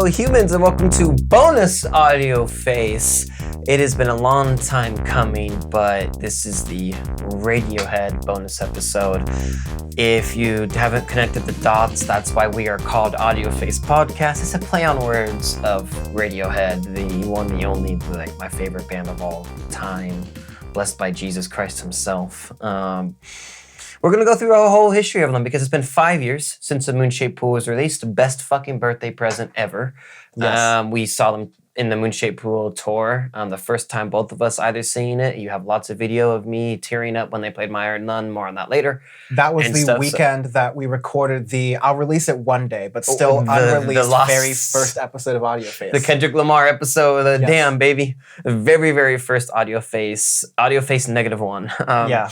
Hello, humans, and welcome to bonus Audioface. It has been a long time coming, but this is the Radiohead bonus episode. If you haven't connected the dots, that's why we are called Audioface Podcast. It's a play on words of Radiohead, the one, the only, like my favorite band of all time, blessed by Jesus Christ himself. We're going to go through a whole history of them because it's been 5 years since the Moonshaped Pool was released. Best fucking birthday present ever. Yes. We saw them in the Moonshaped Pool tour. The first time both of us either seen it. You have lots of video of me tearing up when they played My Iron Nun. More on that later. That was the weekend that we recorded I'll release it one day, but still unreleased very first episode of Audioface. The Kendrick Lamar episode. Yes. Damn, baby. The very, very first Audioface. Audioface -1. Yeah.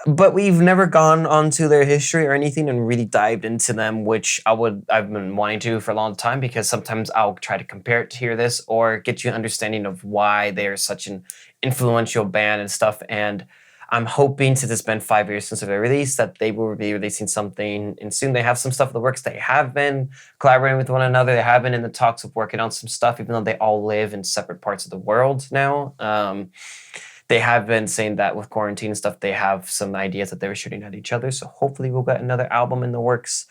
But we've never gone onto their history or anything and really dived into them, which I've been wanting to for a long time because sometimes I'll try to compare it to hear this or get you an understanding of why they're such an influential band and stuff. And I'm hoping, since it's been 5 years since their release, that they will be releasing something, and soon they have some stuff in the works. They have been collaborating with one another. They have been in the talks of working on some stuff, even though they all live in separate parts of the world now. They have been saying that with quarantine and stuff, they have some ideas that they were shooting at each other. So hopefully we'll get another album in the works.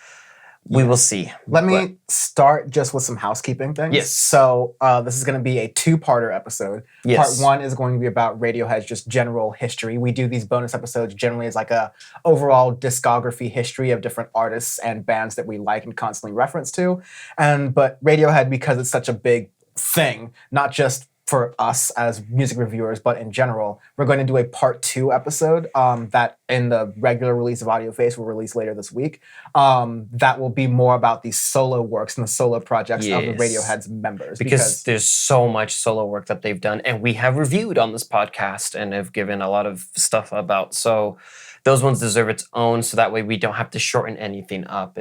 We will see. Let me start just with some housekeeping things. Yes. So this is going to be a two-parter episode. Yes. Part one is going to be about Radiohead's just general history. We do these bonus episodes generally as like a overall discography history of different artists and bands that we like and constantly reference to. But Radiohead, because it's such a big thing, not just for us as music reviewers, but in general, we're going to do a part 2 episode that in the regular release of Audioface will release later this week. That will be more about the solo works and the solo projects of the Radiohead's members. Because there's so much solo work that they've done, and we have reviewed on this podcast and have given a lot of stuff about. So those ones deserve its own, so that way we don't have to shorten anything up,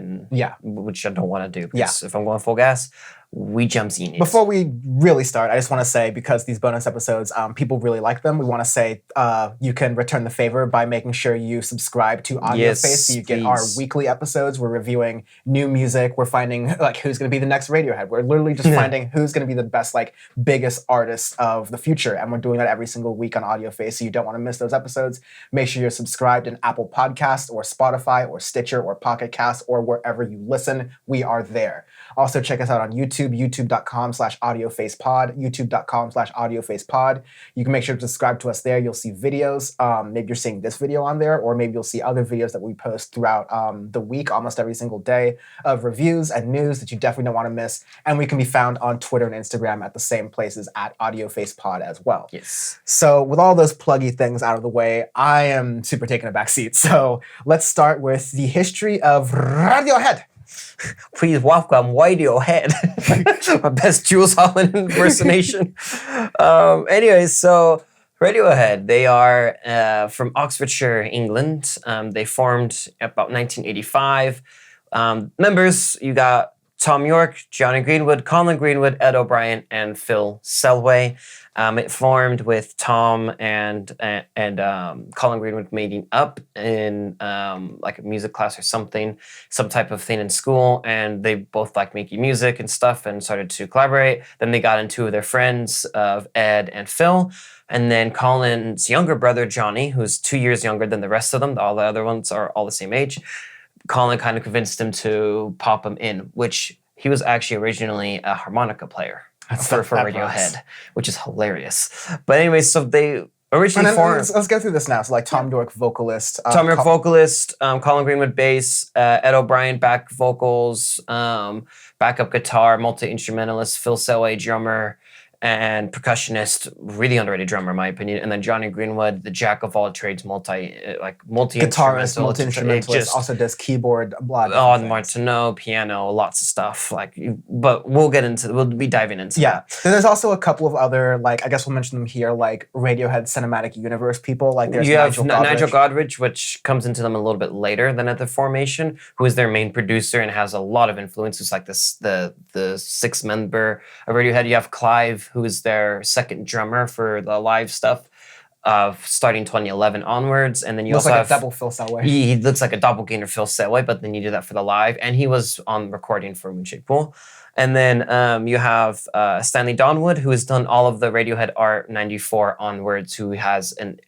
which I don't want to do. Because if I'm going full gas, we jump in it. Before we really start, I just want to say, because these bonus episodes, people really like them, we want to say you can return the favor by making sure you subscribe to Audioface so you get our weekly episodes. We're reviewing new music. We're finding who's going to be the next Radiohead. We're literally just finding who's going to be the best, biggest artists of the future. And we're doing that every single week on Audioface, so you don't want to miss those episodes. Make sure you're subscribed in Apple Podcasts or Spotify or Stitcher or Pocket Cast or wherever you listen. We are there. Also, check us out on YouTube, youtube.com/audiofacepod, youtube.com/audiofacepod. You can make sure to subscribe to us there. You'll see videos. Maybe you're seeing this video on there, or maybe you'll see other videos that we post throughout the week, almost every single day, of reviews and news that you definitely don't want to miss. And we can be found on Twitter and Instagram at the same places at Audiofacepod as well. Yes. So with all those pluggy things out of the way, I am super taking a back seat. So let's start with the history of Radiohead. Please welcome Radiohead. My best Jules Holland impersonation. Anyways, so Radiohead, they are from Oxfordshire, England. They formed about 1985. Members, you got Tom York, Johnny Greenwood, Colin Greenwood, Ed O'Brien, and Phil Selway. It formed with Tom and Colin Greenwood meeting up in like a music class or something, some type of thing in school, and they both liked making music and stuff and started to collaborate. Then they got into their friends of Ed and Phil, and then Colin's younger brother, Johnny, who's 2 years younger than the rest of them. All the other ones are all the same age. Colin kind of convinced him to pop him in, which he was actually originally a harmonica player for Radiohead, which is hilarious. But anyway, so they originally formed... Let's go through this now. So Tom York, vocalist. Tom York, vocalist. Colin Greenwood, bass. Ed O'Brien, back vocals. Backup guitar, multi-instrumentalist. Phil Selway, drummer and percussionist, really underrated drummer in my opinion. And then Johnny Greenwood, the jack of all trades, guitarist, multi-instrumentalist, also does keyboard, Martineau, piano, lots of stuff. But we'll be diving into that. Then there's also a couple of other, I guess we'll mention them here, Radiohead Cinematic Universe people. There's Nigel Godrich, which comes into them a little bit later than at the formation, who is their main producer and has a lot of influences, like the sixth member of Radiohead. You have Clive, who is their second drummer for the live stuff. starting 2011 onwards, and then you looks also like have a double Phil Selway. he looks like a doppelganger Phil Selway, but then you do that for the live, and he was on recording for Moonshaped Pool. And then you have Stanley Donwood, who has done all of the Radiohead art 94 onwards, who has an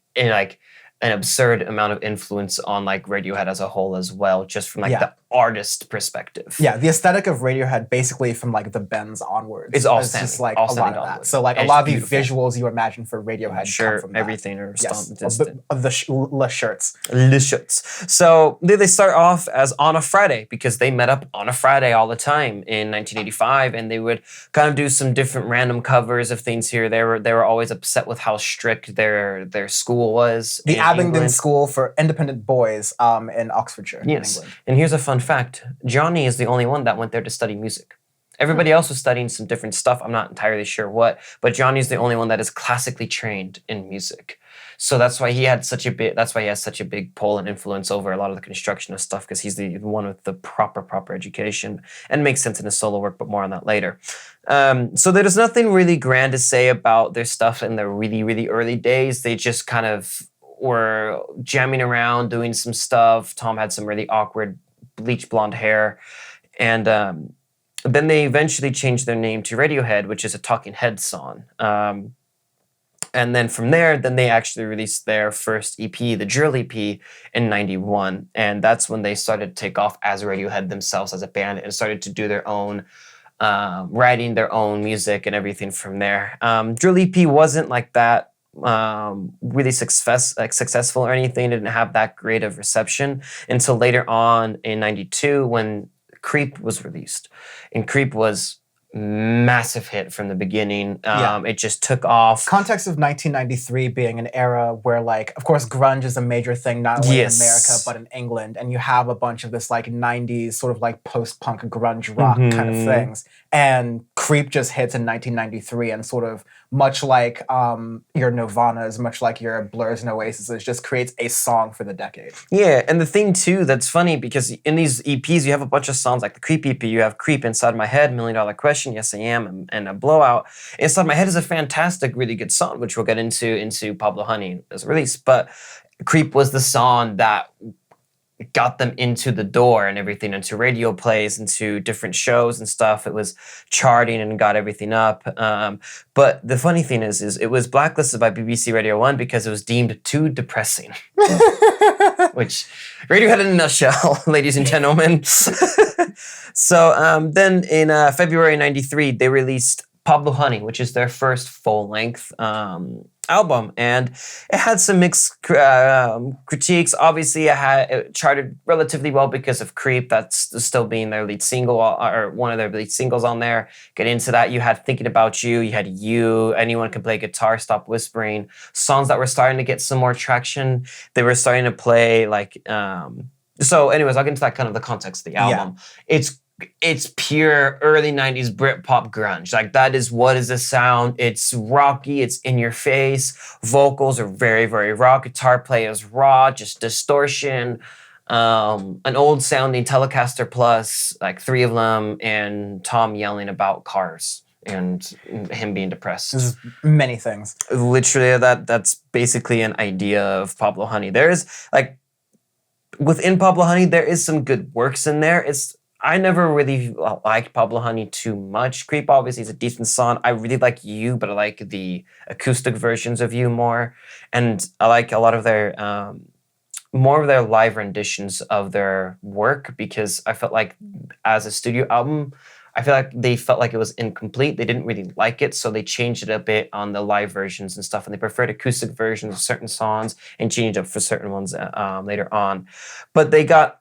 absurd amount of influence on like Radiohead as a whole as well, just from like the artist perspective. Yeah, the aesthetic of Radiohead, basically from like the Bends onwards, it's all just like all a lot of onward. that. So like and a lot of the visuals you imagine for Radiohead sure, come from everything that. or The shirts. Le shirts. So they start off as On a Friday because they met up on a Friday all the time in 1985, and they would kind of do some different random covers of things here. They were always upset with how strict their school was. The Abingdon England. School for Independent Boys in Oxfordshire, in England. And here's a fun fact. Johnny is the only one that went there to study music. Everybody else was studying some different stuff. I'm not entirely sure what, but Johnny's the only one that is classically trained in music. So that's why he had such a big pull and influence over a lot of the construction of stuff, because he's the one with the proper education, and makes sense in his solo work, but more on that later. So there's nothing really grand to say about their stuff in the really, really early days. They just kind of were jamming around, doing some stuff. Tom had some really awkward bleach blonde hair. And then they eventually changed their name to Radiohead, which is a Talking Heads song. And then from there, they actually released their first EP, the Drill EP, in 91. And that's when they started to take off as Radiohead themselves as a band and started to do their own, writing their own music and everything from there. Drill EP wasn't like that really successful or anything. It didn't have that great of reception until later on in 92 when Creep was released. And Creep was massive hit from the beginning. It just took off. Context of 1993 being an era where, like, of course, grunge is a major thing, not only in America, but in England. And you have a bunch of this, like, 90s sort of, like, post-punk grunge rock kind of things. And Creep just hits in 1993, and sort of, much like your Nirvanas, much like your Blurs and Oasis, just creates a song for the decade. Yeah, and the thing, too, that's funny, because in these EPs, you have a bunch of songs like the Creep EP. You have Creep, Inside My Head, $1 Million Question, Yes I Am, and A Blowout. Inside My Head is a fantastic, really good song, which we'll get into Pablo Honey as a release. But Creep was the song that got them into the door and everything, into radio plays, into different shows and stuff. It was charting and got everything up. But the funny thing is it was blacklisted by BBC Radio 1 because it was deemed too depressing. Which Radiohead in a nutshell, ladies and gentlemen. So then in February 93, they released Pablo Honey, which is their first full-length album, and it had some mixed critiques. Obviously, it charted relatively well because of Creep. That's still being their lead single, or one of their lead singles on there. Get into that. You had Thinking About You. You had You. Anyone Can Play Guitar. Stop Whispering. Songs that were starting to get some more traction. They were starting to play like. So, anyways, I'll get into that kind of the context of the album. Yeah. It's pure early 90s Britpop grunge. Like, that is what is the sound. It's rocky, it's in your face. Vocals are very, very raw. Guitar play is raw, just distortion. An old sounding Telecaster Plus, like 3 of them, and Tom yelling about cars and him being depressed. There's many things. Literally, that's basically an idea of Pablo Honey. There's like, within Pablo Honey, there is some good works in there. I never really liked Pablo Honey too much. Creep obviously is a decent song. I really like You, but I like the acoustic versions of You more. And I like a lot of their, more of their live renditions of their work, because I felt like as a studio album, I feel like they felt like it was incomplete. They didn't really like it, so they changed it a bit on the live versions and stuff. And they preferred acoustic versions of certain songs and changed up for certain ones later on. But they got,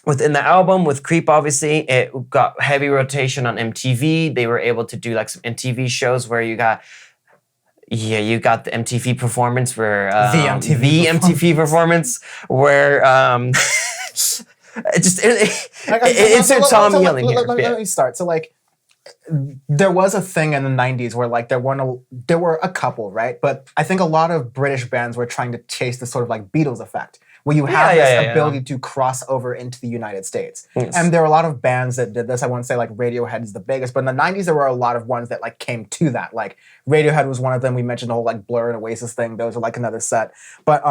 within the album, with Creep, obviously, it got heavy rotation on MTV. They were able to do like some MTV shows where you got the MTV performance where the MTV performance where insert Tom yelling here. Let me start. So like, there was a thing in the 90s where like there were a couple, right? But I think a lot of British bands were trying to chase the sort of like Beatles effect, where you have this ability to cross over into the United States. Yes. And there are a lot of bands that did this. I won't say like Radiohead is the biggest, but in the 90s there were a lot of ones that like came to that. Like Radiohead was one of them. We mentioned the whole like Blur and Oasis thing. Those are like another set. But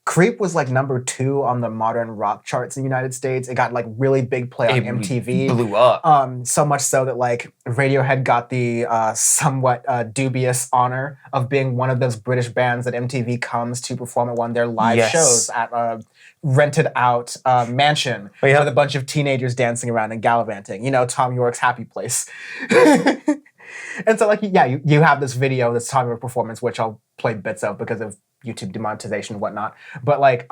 Creep was like number 2 on the modern rock charts in the United States. It got like really big play on MTV. Blew up. So much so that like Radiohead got the somewhat dubious honor of being one of those British bands that MTV comes to perform at one of their live shows at a rented out mansion with a bunch of teenagers dancing around and gallivanting. You know, Tom York's happy place. And so like, you have this video, this Tom York performance, which I'll play bits of because of YouTube demonetization and whatnot. But like,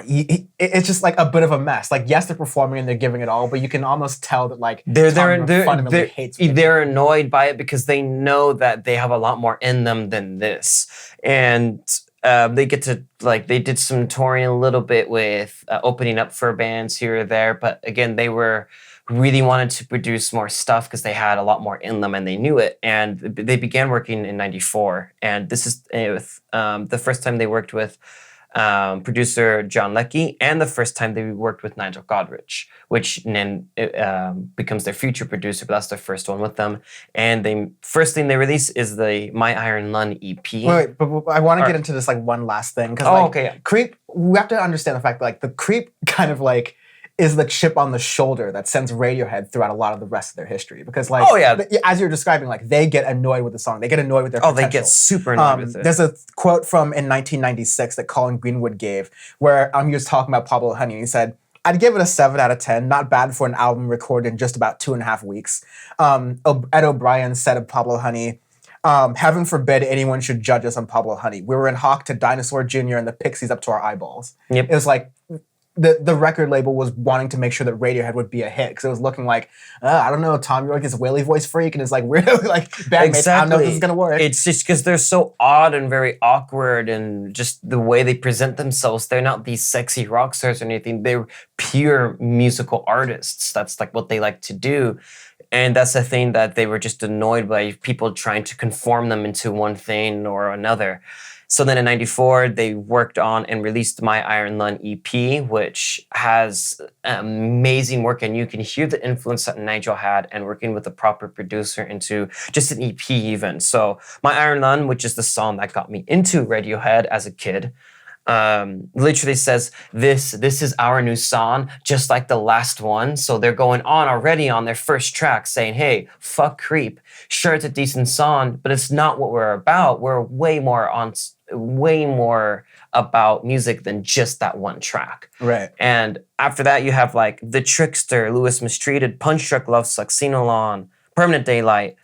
it's just like a bit of a mess. Like, yes, they're performing and they're giving it all, but you can almost tell that like fundamentally hates it. They're annoyed by it because they know that they have a lot more in them than this, and they get to like they did some touring a little bit with opening up for bands here or there, but again, they were really wanted to produce more stuff because they had a lot more in them and they knew it. And they began working in '94. And this is the first time they worked with producer John Leckie and the first time they worked with Nigel Godrich, which then becomes their future producer, but that's their first one with them. And the first thing they release is the My Iron Lung EP. Wait, but I want to get into this like one last thing. Because Creep, we have to understand the fact that like the Creep kind of like is the chip on the shoulder that sends Radiohead throughout a lot of the rest of their history. Because like, as you're describing, like they get annoyed with the song. They get annoyed with their potential. They get super annoyed with it. There's a quote from in 1996 that Colin Greenwood gave where he was talking about Pablo Honey. And he said, "I'd give it a 7 out of 10. Not bad for an album recorded in just about 2.5 weeks." Ed O'Brien said of Pablo Honey, "Heaven forbid anyone should judge us on Pablo Honey. We were in Hawk to Dinosaur Jr. and the Pixies up to our eyeballs." It was like, the record label was wanting to make sure that Radiohead would be a hit because it was looking like, I don't know, Tom York is a whaley voice freak and is like weird, like bandmates. I don't know if this is gonna work. It's just because they're so odd and very awkward, and just the way they present themselves. They're not these sexy rock stars or anything. They're pure musical artists. That's like what they like to do. And that's the thing that they were just annoyed by people trying to conform them into one thing or another. So then in '94, they worked on and released My Iron Lung EP, which has amazing work. And you can hear the influence that Nigel had and working with a proper producer into just an EP even. So My Iron Lung, which is the song that got me into Radiohead as a kid, literally says, this is our new song, just like the last one. So they're going on already on their first track saying, hey, fuck Creep. Sure, it's a decent song, but it's not what we're about. We're way more about music than just that one track. Right. And after that, you have like The Trickster, Louis Mistreated, Punch Drunk Love Sucks, Sing-Along, Permanent Daylight.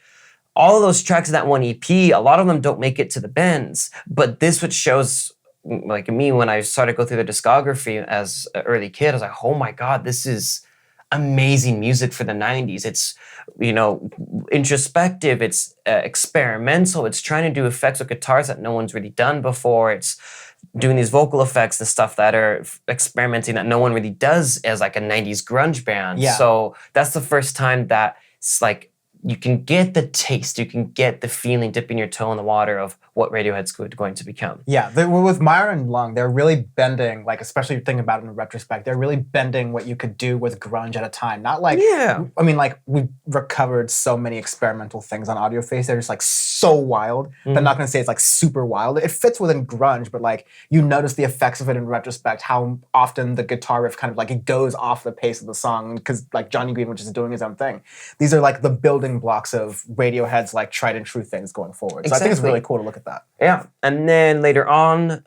All of those tracks in that one EP, a lot of them don't make it to the bends, but this what shows like me when I started to go through the discography as an early kid, I was like, oh my God, this is amazing music for the 90s. It's, introspective, it's experimental, it's trying to do effects with guitars that no one's really done before. It's doing these vocal effects and stuff that are experimenting that no one really does as like a 90s grunge band. Yeah. So that's the first time that it's like, you can get the taste, you can get the feeling, dipping your toe in the water of what Radiohead's going to become. Yeah, with My Iron Lung, they're really bending, like, especially thinking about it in retrospect, they're really bending what you could do with grunge at a time. Not like, I mean, like, we've recovered so many experimental things on Audioface. They're just like so wild. Mm-hmm. I'm not going to say it's like super wild. It fits within grunge, but like, you notice the effects of it in retrospect, how often the guitar riff kind of like, it goes off the pace of the song because like Johnny Greenwood is doing his own thing. These are like the building blocks of Radiohead's like tried and true things going forward. So I think it's really cool to look at that. Yeah, and then later on,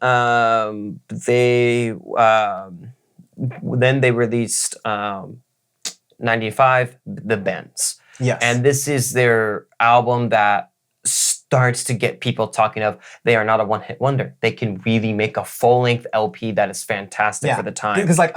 they released 95, The Bends. Yes, and this is their album that starts to get people talking of they are not a one-hit wonder. They can really make a full-length LP that is fantastic for the time. Because like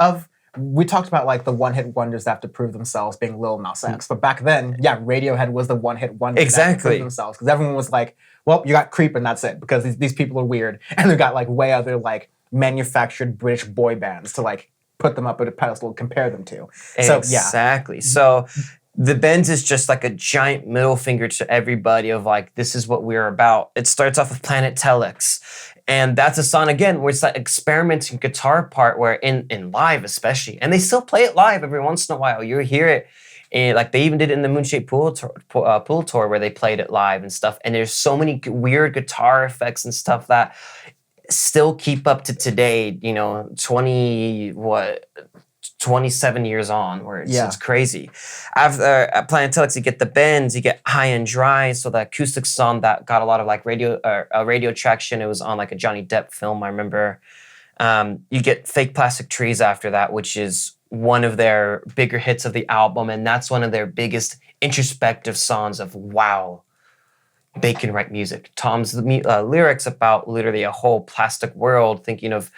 we talked about like the one-hit wonders that have to prove themselves being Lil Nas X, but back then, Radiohead was the one-hit wonder that had to prove themselves because everyone was like, well, you got Creep and that's it because these people are weird and they've got like way other like manufactured British boy bands to like put them up at a pedestal and compare them to. Exactly. So The Bends is just like a giant middle finger to everybody of like, this is what we're about. It starts off with Planet Telex. And that's a song, again, where it's that experimenting guitar part where in live especially, and they still play it live every once in a while. You hear it, and like they even did it in the Moonshaped Pool tour where they played it live and stuff. And there's so many weird guitar effects and stuff that still keep up to today, 27 years on, where it's crazy. After Planetelics, you get the bends, you get High and Dry, so the acoustic song that got a lot of like radio traction. It was on like a Johnny Depp film, I remember. You get Fake Plastic Trees after that, which is one of their bigger hits of the album, and that's one of their biggest introspective songs of, wow, they can write music. Tom's lyrics about literally a whole plastic world, thinking of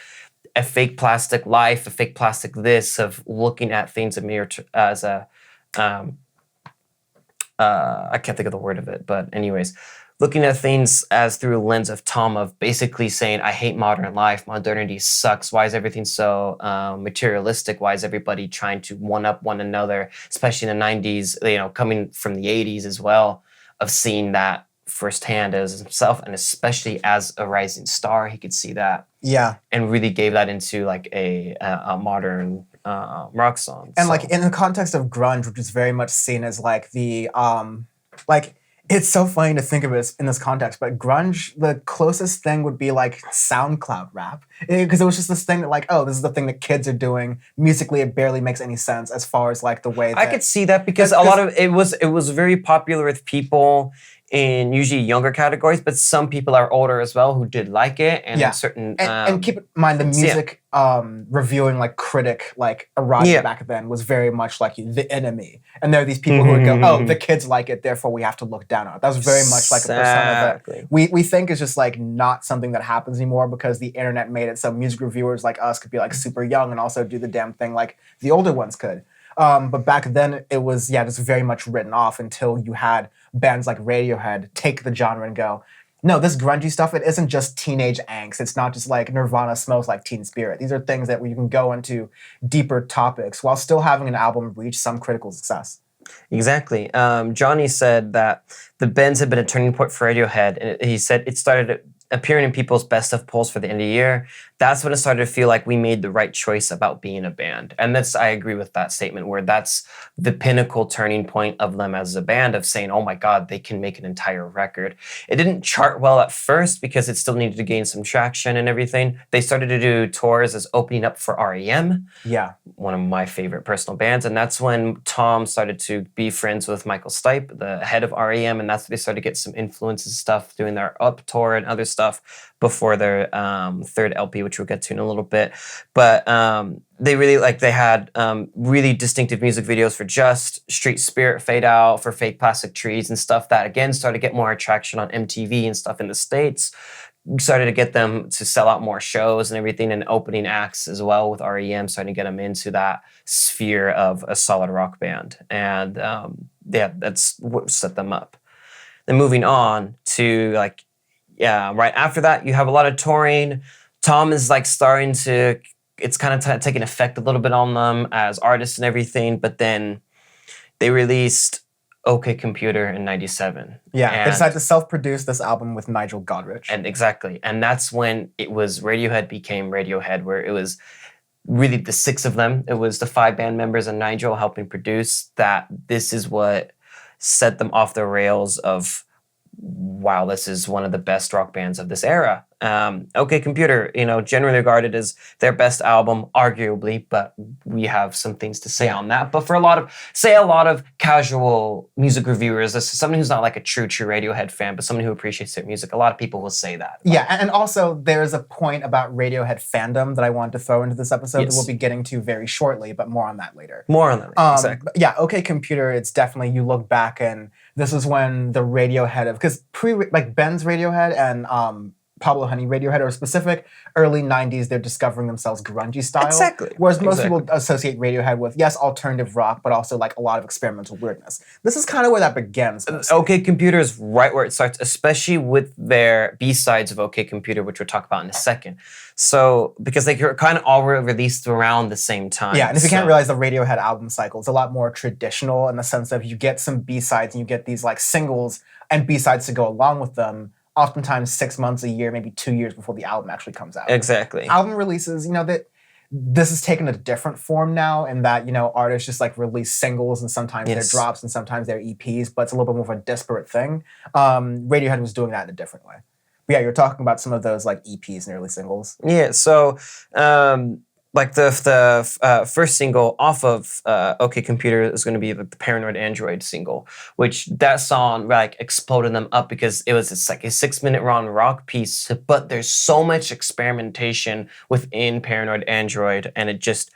a fake plastic life, a fake plastic this, of looking at things as a, I can't think of the word of it, but anyways, looking at things as through a lens of Tom, of basically saying, I hate modern life, modernity sucks, why is everything so materialistic, why is everybody trying to one-up one another, especially in the 90s, coming from the 80s as well, of seeing that firsthand as himself, and especially as a rising star, he could see that. Yeah. And really gave that into like a modern rock song. And like in the context of grunge, which is very much seen as like the like, it's so funny to think of it in this context, but grunge, the closest thing would be like SoundCloud rap, because it was just this thing that like, oh, this is the thing that kids are doing. Musically, it barely makes any sense as far as like the way that I could see that, because a lot of it was very popular with people in usually younger categories, but some people are older as well who did like it, and certain and keep in mind the music reviewing like critic like erotic back then was very much like the enemy, and there are these people who would go, oh, the kids like it, therefore we have to look down on it. That was very much like a persona that we think is just like not something that happens anymore, because the internet made it so music reviewers like us could be like super young and also do the damn thing like the older ones could. But back then it was just very much written off, until you had bands like Radiohead take the genre and go, no, this grungy stuff, it isn't just teenage angst. It's not just like Nirvana smells like Teen Spirit. These are things that you can go into deeper topics while still having an album reach some critical success. Exactly. Johnny said that the bends had been a turning point for Radiohead, and he said it started appearing in people's best of polls for the end of the year. That's when it started to feel like we made the right choice about being a band. And I agree with that statement, where that's the pinnacle turning point of them as a band, of saying, oh my God, they can make an entire record. It didn't chart well at first because it still needed to gain some traction and everything. They started to do tours as opening up for REM. Yeah. One of my favorite personal bands. And that's when Tom started to be friends with Michael Stipe, the head of REM. And that's when they started to get some influences and stuff, doing their Up tour and other stuff before their third LP, which we'll get to in a little bit. But they had really distinctive music videos for Just, Street Spirit, Fade Out, for Fake Plastic Trees and stuff that, again, started to get more traction on MTV and stuff in the States. Started to get them to sell out more shows and everything, and opening acts as well with REM, starting to get them into that sphere of a solid rock band. And that's what set them up. Then moving on to right after that, you have a lot of touring. Tom is starting to, it's kind of taking effect a little bit on them as artists and everything, but then they released OK Computer in 97. Yeah, they decided to self-produce this album with Nigel Godrich. And exactly. And that's when Radiohead became Radiohead, where it was really the six of them. It was the 5 band members and Nigel helping produce that. This is what set them off the rails of, wow, this is one of the best rock bands of this era. OK Computer, generally regarded as their best album, arguably, but we have some things to say on that. But for a lot of casual music reviewers, this is someone who's not like a true Radiohead fan, but someone who appreciates their music, a lot of people will say that. Yeah, and also there's a point about Radiohead fandom that I wanted to throw into this episode that we'll be getting to very shortly, but more on that later. Exactly. Yeah, OK Computer, it's definitely, you look back and this is when the Radiohead because Ben's Radiohead and Pablo Honey Radiohead are specific. Early 90s, they're discovering themselves grungy style. Exactly. Whereas most people associate Radiohead with, yes, alternative rock, but also a lot of experimental weirdness. This is kind of where that begins. OK Computer is right where it starts, especially with their B-sides of OK Computer, which we'll talk about in a second. So, because they kind of all were released around the same time. Yeah, and if you can't realize the Radiohead album cycle, it's a lot more traditional in the sense of you get some B-sides and you get these singles and B-sides to go along with them. oftentimes 6 months, a year, maybe 2 years before the album actually comes out. Exactly. Album releases, that this has taken a different form now in that, artists just like release singles and sometimes they're drops and sometimes they're EPs, but it's a little bit more of a disparate thing. Radiohead was doing that in a different way. But yeah, you're talking about some of those like EPs and early singles. Yeah, so like the first single off of OK Computer is going to be the Paranoid Android single, which that song like exploded them up because it's like a 6-minute long rock piece, but there's so much experimentation within Paranoid Android, and it just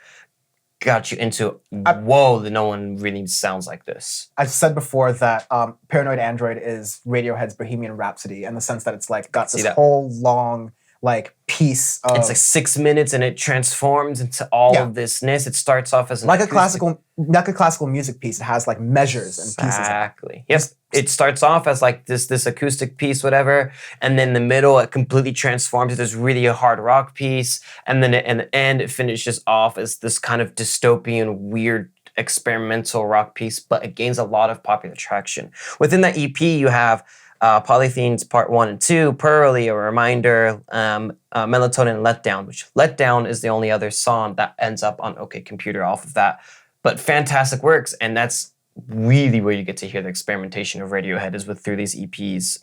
got you into, whoa, no one really sounds like this. I've said before that Paranoid Android is Radiohead's Bohemian Rhapsody in the sense that it's like got this whole long like piece of... It's like 6 minutes and it transforms into all of thisness. It starts off as like a classical music piece. It has like measures and pieces. Exactly. Yes. It starts off as like this acoustic piece, whatever, and then in the middle it completely transforms into this really hard rock piece, and then in the end it finishes off as this kind of dystopian, weird, experimental rock piece, but it gains a lot of popular traction. Within that EP, you have Polythenes Part 1 and 2, Pearly, A Reminder, Melatonin, and Letdown, which Letdown is the only other song that ends up on OK Computer off of that. But fantastic works, and that's really where you get to hear the experimentation of Radiohead is through these EPs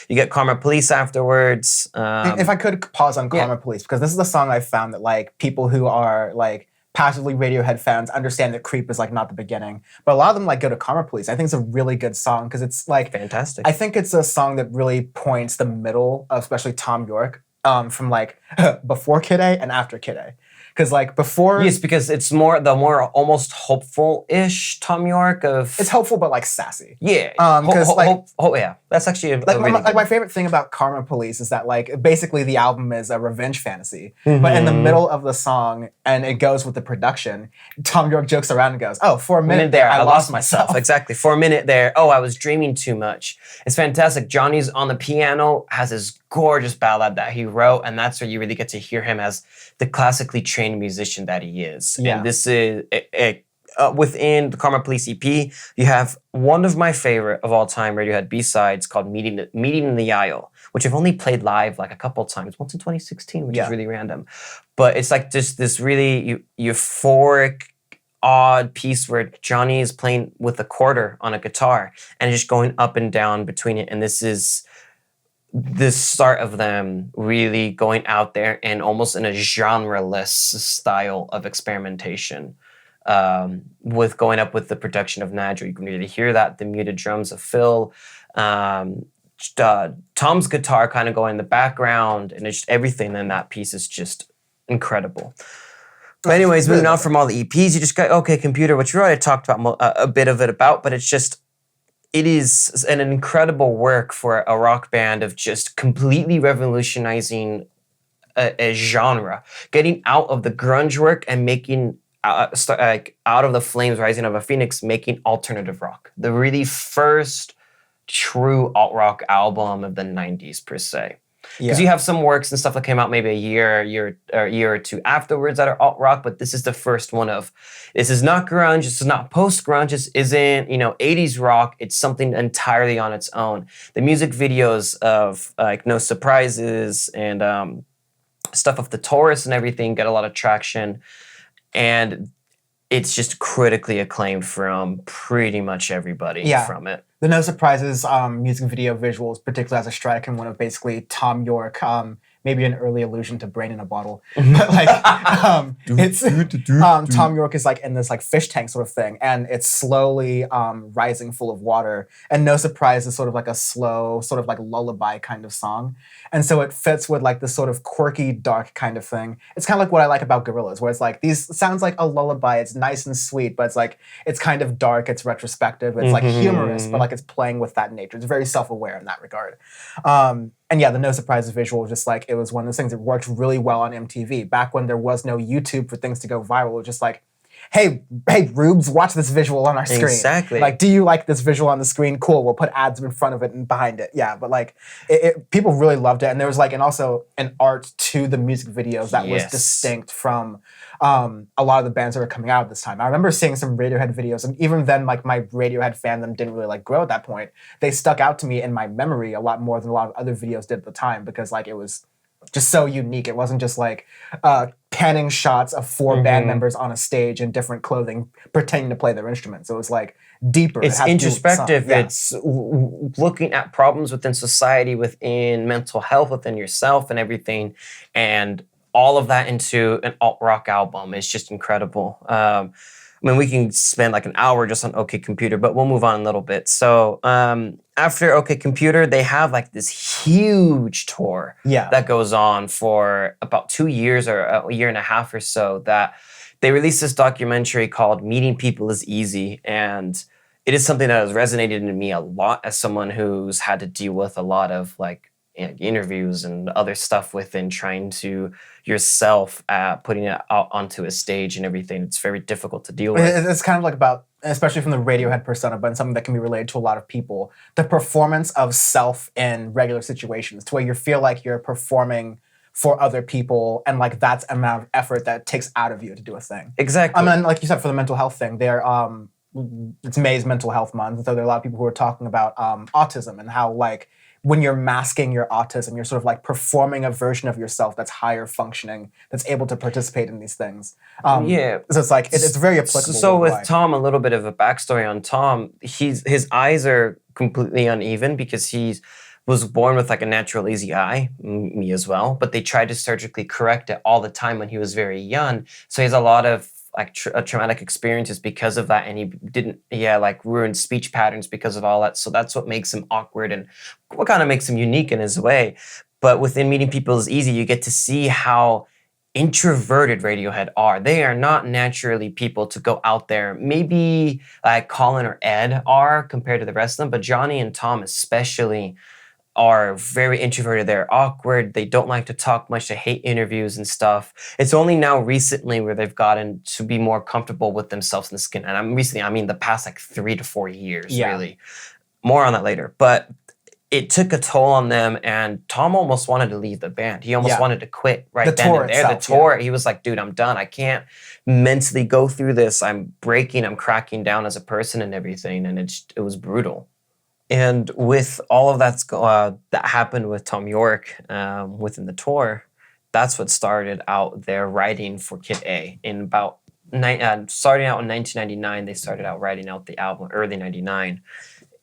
you get Karma Police afterwards. If I could pause on Karma Police, because this is the song I found that like people who are like passively Radiohead fans understand that Creep is like not the beginning, but a lot of them like go to Karma Police. I think it's a really good song because it's like fantastic. I think it's a song that really points the middle of especially Tom York from like before Kid A and after Kid A. Because like before... Yes, because it's the more almost hopeful-ish Tom York of... It's hopeful but like sassy. Yeah. Yeah. That's actually my favorite thing about Karma Police is that like basically the album is a revenge fantasy. But in the middle of the song, and it goes with the production, Tom York jokes around and goes, oh, for a minute there, I lost myself. Exactly. For a minute there, oh, I was dreaming too much. It's fantastic. Johnny's on the piano, has his gorgeous ballad that he wrote, and that's where you really get to hear him as the classically trained musician that he is. Yeah. And this is within the Karma Police EP, you have one of my favorite of all time Radiohead B-sides called Meeting in the Aisle, which I've only played live like a couple of times, once in 2016, which is really random. But it's like just this really euphoric, odd piece where Johnny is playing with a quarter on a guitar and just going up and down between it. And this is the start of them really going out there and almost in a genre-less style of experimentation. With going up with the production of Nadja. You can really hear that, the muted drums of Phil, Tom's guitar kind of going in the background, and it's just everything in that piece is just incredible. But anyways, moving on from all the EPs, you just got OK Computer, which we already talked about a bit of it about, but it is an incredible work for a rock band of just completely revolutionizing a genre, getting out of the grunge work and making out of the flames rising of a phoenix, making alternative rock. The really first true alt rock album of the 90s per se. Because you have some works and stuff that came out maybe a year or two afterwards that are alt rock, but this is the first one of, this is not grunge, this is not post grunge, this isn't 80s rock, it's something entirely on its own. The music videos of like No Surprises and stuff of the Taurus and everything get a lot of traction, and it's just critically acclaimed from pretty much everybody from it. The No Surprises music video visuals particularly has a strike and one of basically Tom York, maybe an early allusion to Brain in a Bottle. But like it's Tom York is like in this like fish tank sort of thing, and it's slowly rising full of water. And No Surprise is sort of like a slow, sort of like lullaby kind of song. And so it fits with like this sort of quirky, dark kind of thing. It's kind of like what I like about Gorillaz, where it's like these sounds like a lullaby, it's nice and sweet, but it's like it's kind of dark, it's retrospective, it's like humorous, but like it's playing with that nature. It's very self-aware in that regard. And yeah, the No Surprises visual, just like, it was one of those things that worked really well on MTV. Back when there was no YouTube for things to go viral, it was just like, hey, Rubes, watch this visual on our screen. Exactly. Like, do you like this visual on the screen? Cool, we'll put ads in front of it and behind it. Yeah, but like, people really loved it. And there was like, and also an art to the music videos that was distinct from a lot of the bands that were coming out at this time. I remember seeing some Radiohead videos, and even then, like, my Radiohead fandom didn't really like grow at that point. They stuck out to me in my memory a lot more than a lot of other videos did at the time, because like it was just so unique. It wasn't just like panning shots of 4 band members on a stage in different clothing pretending to play their instruments. It was like deeper. It's introspective. It's looking at problems within society, within mental health, within yourself and everything. And all of that into an alt rock album is just incredible. I mean, we can spend like an hour just on OK Computer, but we'll move on a little bit. So after OK Computer, they have like this huge tour that goes on for about 2 years or a year and a half or so, that they released this documentary called Meeting People is Easy. And it is something that has resonated in me a lot as someone who's had to deal with a lot of like interviews and other stuff within trying to yourself putting it out onto a stage and everything. It's very difficult to deal with. It's kind of like about, especially from the Radiohead persona, but something that can be related to a lot of people, the performance of self in regular situations, to where you feel like you're performing for other people, and like that's an amount of effort that it takes out of you to do a thing. Exactly. I mean, like you said, for the mental health thing, it's May's Mental Health Month, so there are a lot of people who are talking about autism and how like when you're masking your autism, you're sort of like performing a version of yourself that's higher functioning, that's able to participate in these things. So it's like, it's very applicable. So with Tom, a little bit of a backstory on Tom, his eyes are completely uneven because he was born with like a natural easy eye, me as well, but they tried to surgically correct it all the time when he was very young. So he has a lot of like traumatic experiences because of that, and he didn't, like ruined speech patterns because of all that. So that's what makes him awkward and what kind of makes him unique in his way. But within Meeting People is Easy, you get to see how introverted Radiohead are. They are not naturally people to go out there. Maybe like Colin or Ed are compared to the rest of them, but Johnny and Tom especially are very introverted. They're awkward. They don't like to talk much. They hate interviews and stuff. It's only now recently where they've gotten to be more comfortable with themselves in the skin. And I mean the past like 3 to 4 years, really. More on that later. But it took a toll on them, and Tom almost wanted to leave the band. He almost wanted to quit right then and there. The tour, he was like, dude, I'm done. I can't mentally go through this. I'm breaking. I'm cracking down as a person and everything. And it was brutal. And with all of that happened with Tom York within the tour, that's what started out their writing for Kid A. In about starting out in 1999, they started out writing out the album early '99,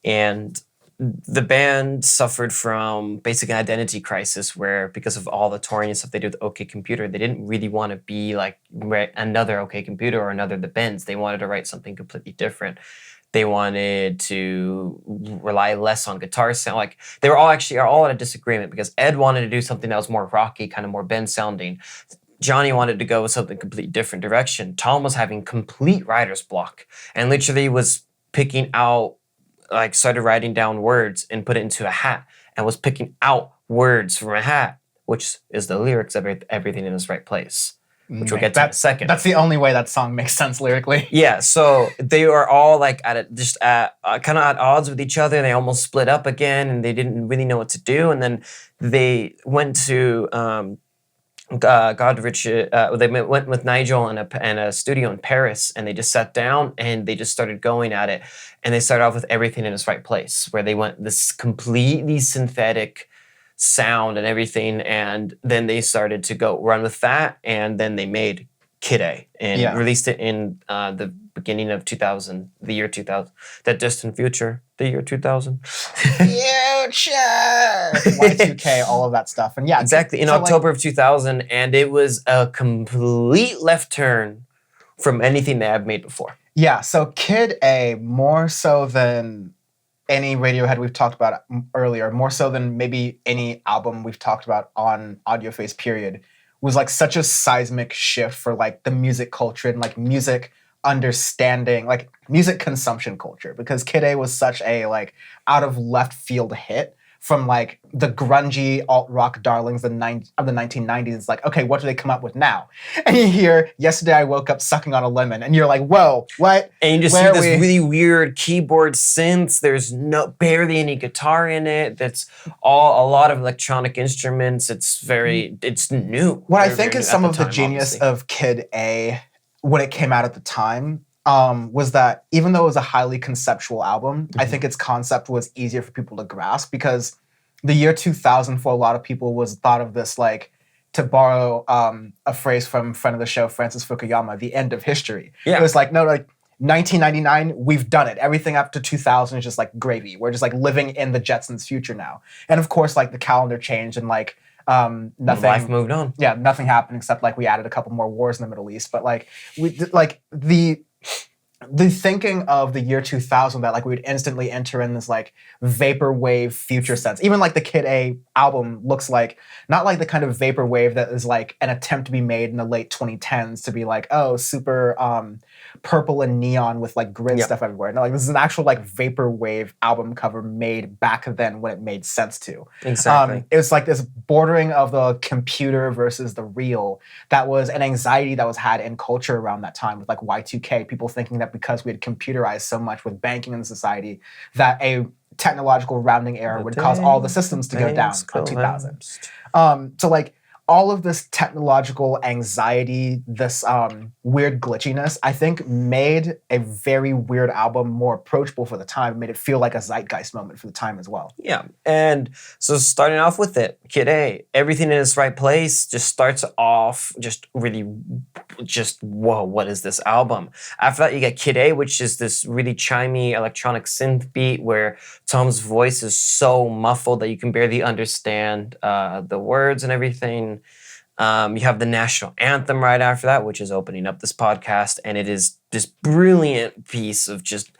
and the band suffered from basically an identity crisis, where because of all the touring and stuff they did with OK Computer, they didn't really want to be like another OK Computer or another The Bends. They wanted to write something completely different. They wanted to rely less on guitar sound. Like they were all at a disagreement, because Ed wanted to do something that was more rocky, kind of more Ben sounding. Johnny wanted to go with something completely different direction. Tom was having complete writer's block and literally was picking out, like started writing down words and put it into a hat and was picking out words from a hat, which is the lyrics of Everything in Its Right Place, which we'll get to in a second. That's the only way that song makes sense lyrically. Yeah, so they were all like kind of at odds with each other. They almost split up again, and they didn't really know what to do. And then they went to they went with Nigel in a studio in Paris, and they just sat down and they just started going at it. And they started off with Everything in Its Right Place, where they went this completely synthetic sound and everything, and then they started to go run with that, and then they made Kid A and released it in the beginning of 2000, the year 2000, that distant future, the year 2000. Future! Y2K, all of that stuff. And exactly, in October of 2000, and it was a complete left turn from anything they had made before. Yeah, so Kid A, more so than any Radiohead we've talked about earlier, more so than maybe any album we've talked about on Audioface period, was like such a seismic shift for like the music culture and like music understanding, like music consumption culture, because Kid A was such a like out of left field hit from like the grungy alt rock darlings of the 1990s. Like, okay, what do they come up with now? And you hear "Yesterday I Woke Up Sucking on a Lemon," and you're like, whoa, what? And you just see this really weird keyboard synths. There's barely any guitar in it. That's a lot of electronic instruments. It's new. What I think is some of the genius of Kid A when it came out at the time was that even though it was a highly conceptual album, I think its concept was easier for people to grasp because the year 2000 for a lot of people was thought of this like, to borrow a phrase from friend of the show, Francis Fukuyama, the end of history. Yeah. It was like, no, like 1999, we've done it. Everything after 2000 is just like gravy. We're just like living in the Jetsons' future now. And of course, like the calendar changed and like nothing. Life moved on. Yeah, nothing happened except like we added a couple more wars in the Middle East. But like the thinking of the year 2000 that like we would instantly enter in this like vaporwave future sense. Even like the Kid A album looks like not like the kind of vaporwave that is like an attempt to be made in the late 2010s to be like, oh, super purple and neon with like grid stuff everywhere. No, like this is an actual like vaporwave album cover made back then when it made sense to. Exactly. It was like this bordering of the computer versus the real that was an anxiety that was had in culture around that time with like Y2K, people thinking that because we had computerized so much with banking in society that a technological rounding error would cause all the systems to go down in 2000. So like all of this technological anxiety, this weird glitchiness, I think made a very weird album more approachable for the time, made it feel like a zeitgeist moment for the time as well. Yeah, and so starting off with it, Kid A, everything in its right place, just starts off whoa, what is this album? After that, you get Kid A, which is this really chimey electronic synth beat where Tom's voice is so muffled that you can barely understand the words and everything. You have the national anthem right after that, which is opening up this podcast, and it is this brilliant piece of just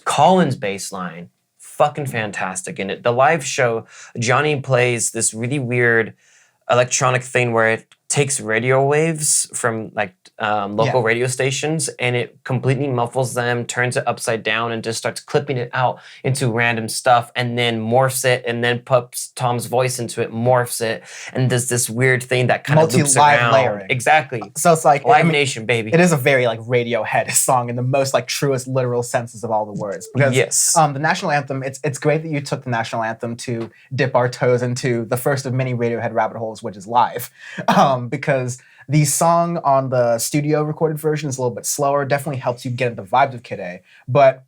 Colin's bass line. Fucking fantastic. And the live show, Johnny plays this really weird electronic thing where it takes radio waves from like local radio stations and it completely muffles them, turns it upside down and just starts clipping it out into random stuff and then morphs it and then puts Tom's voice into it, morphs it, and does this weird thing that kind of loops around. Layering. Exactly. So it's like Live Nation, baby. It is a very like Radiohead song in the most like truest literal senses of all the words. Because the national anthem, it's great that you took the national anthem to dip our toes into the first of many Radiohead rabbit holes, which is live. Because the song on the studio recorded version is a little bit slower, definitely helps you get into the vibes of Kid A. But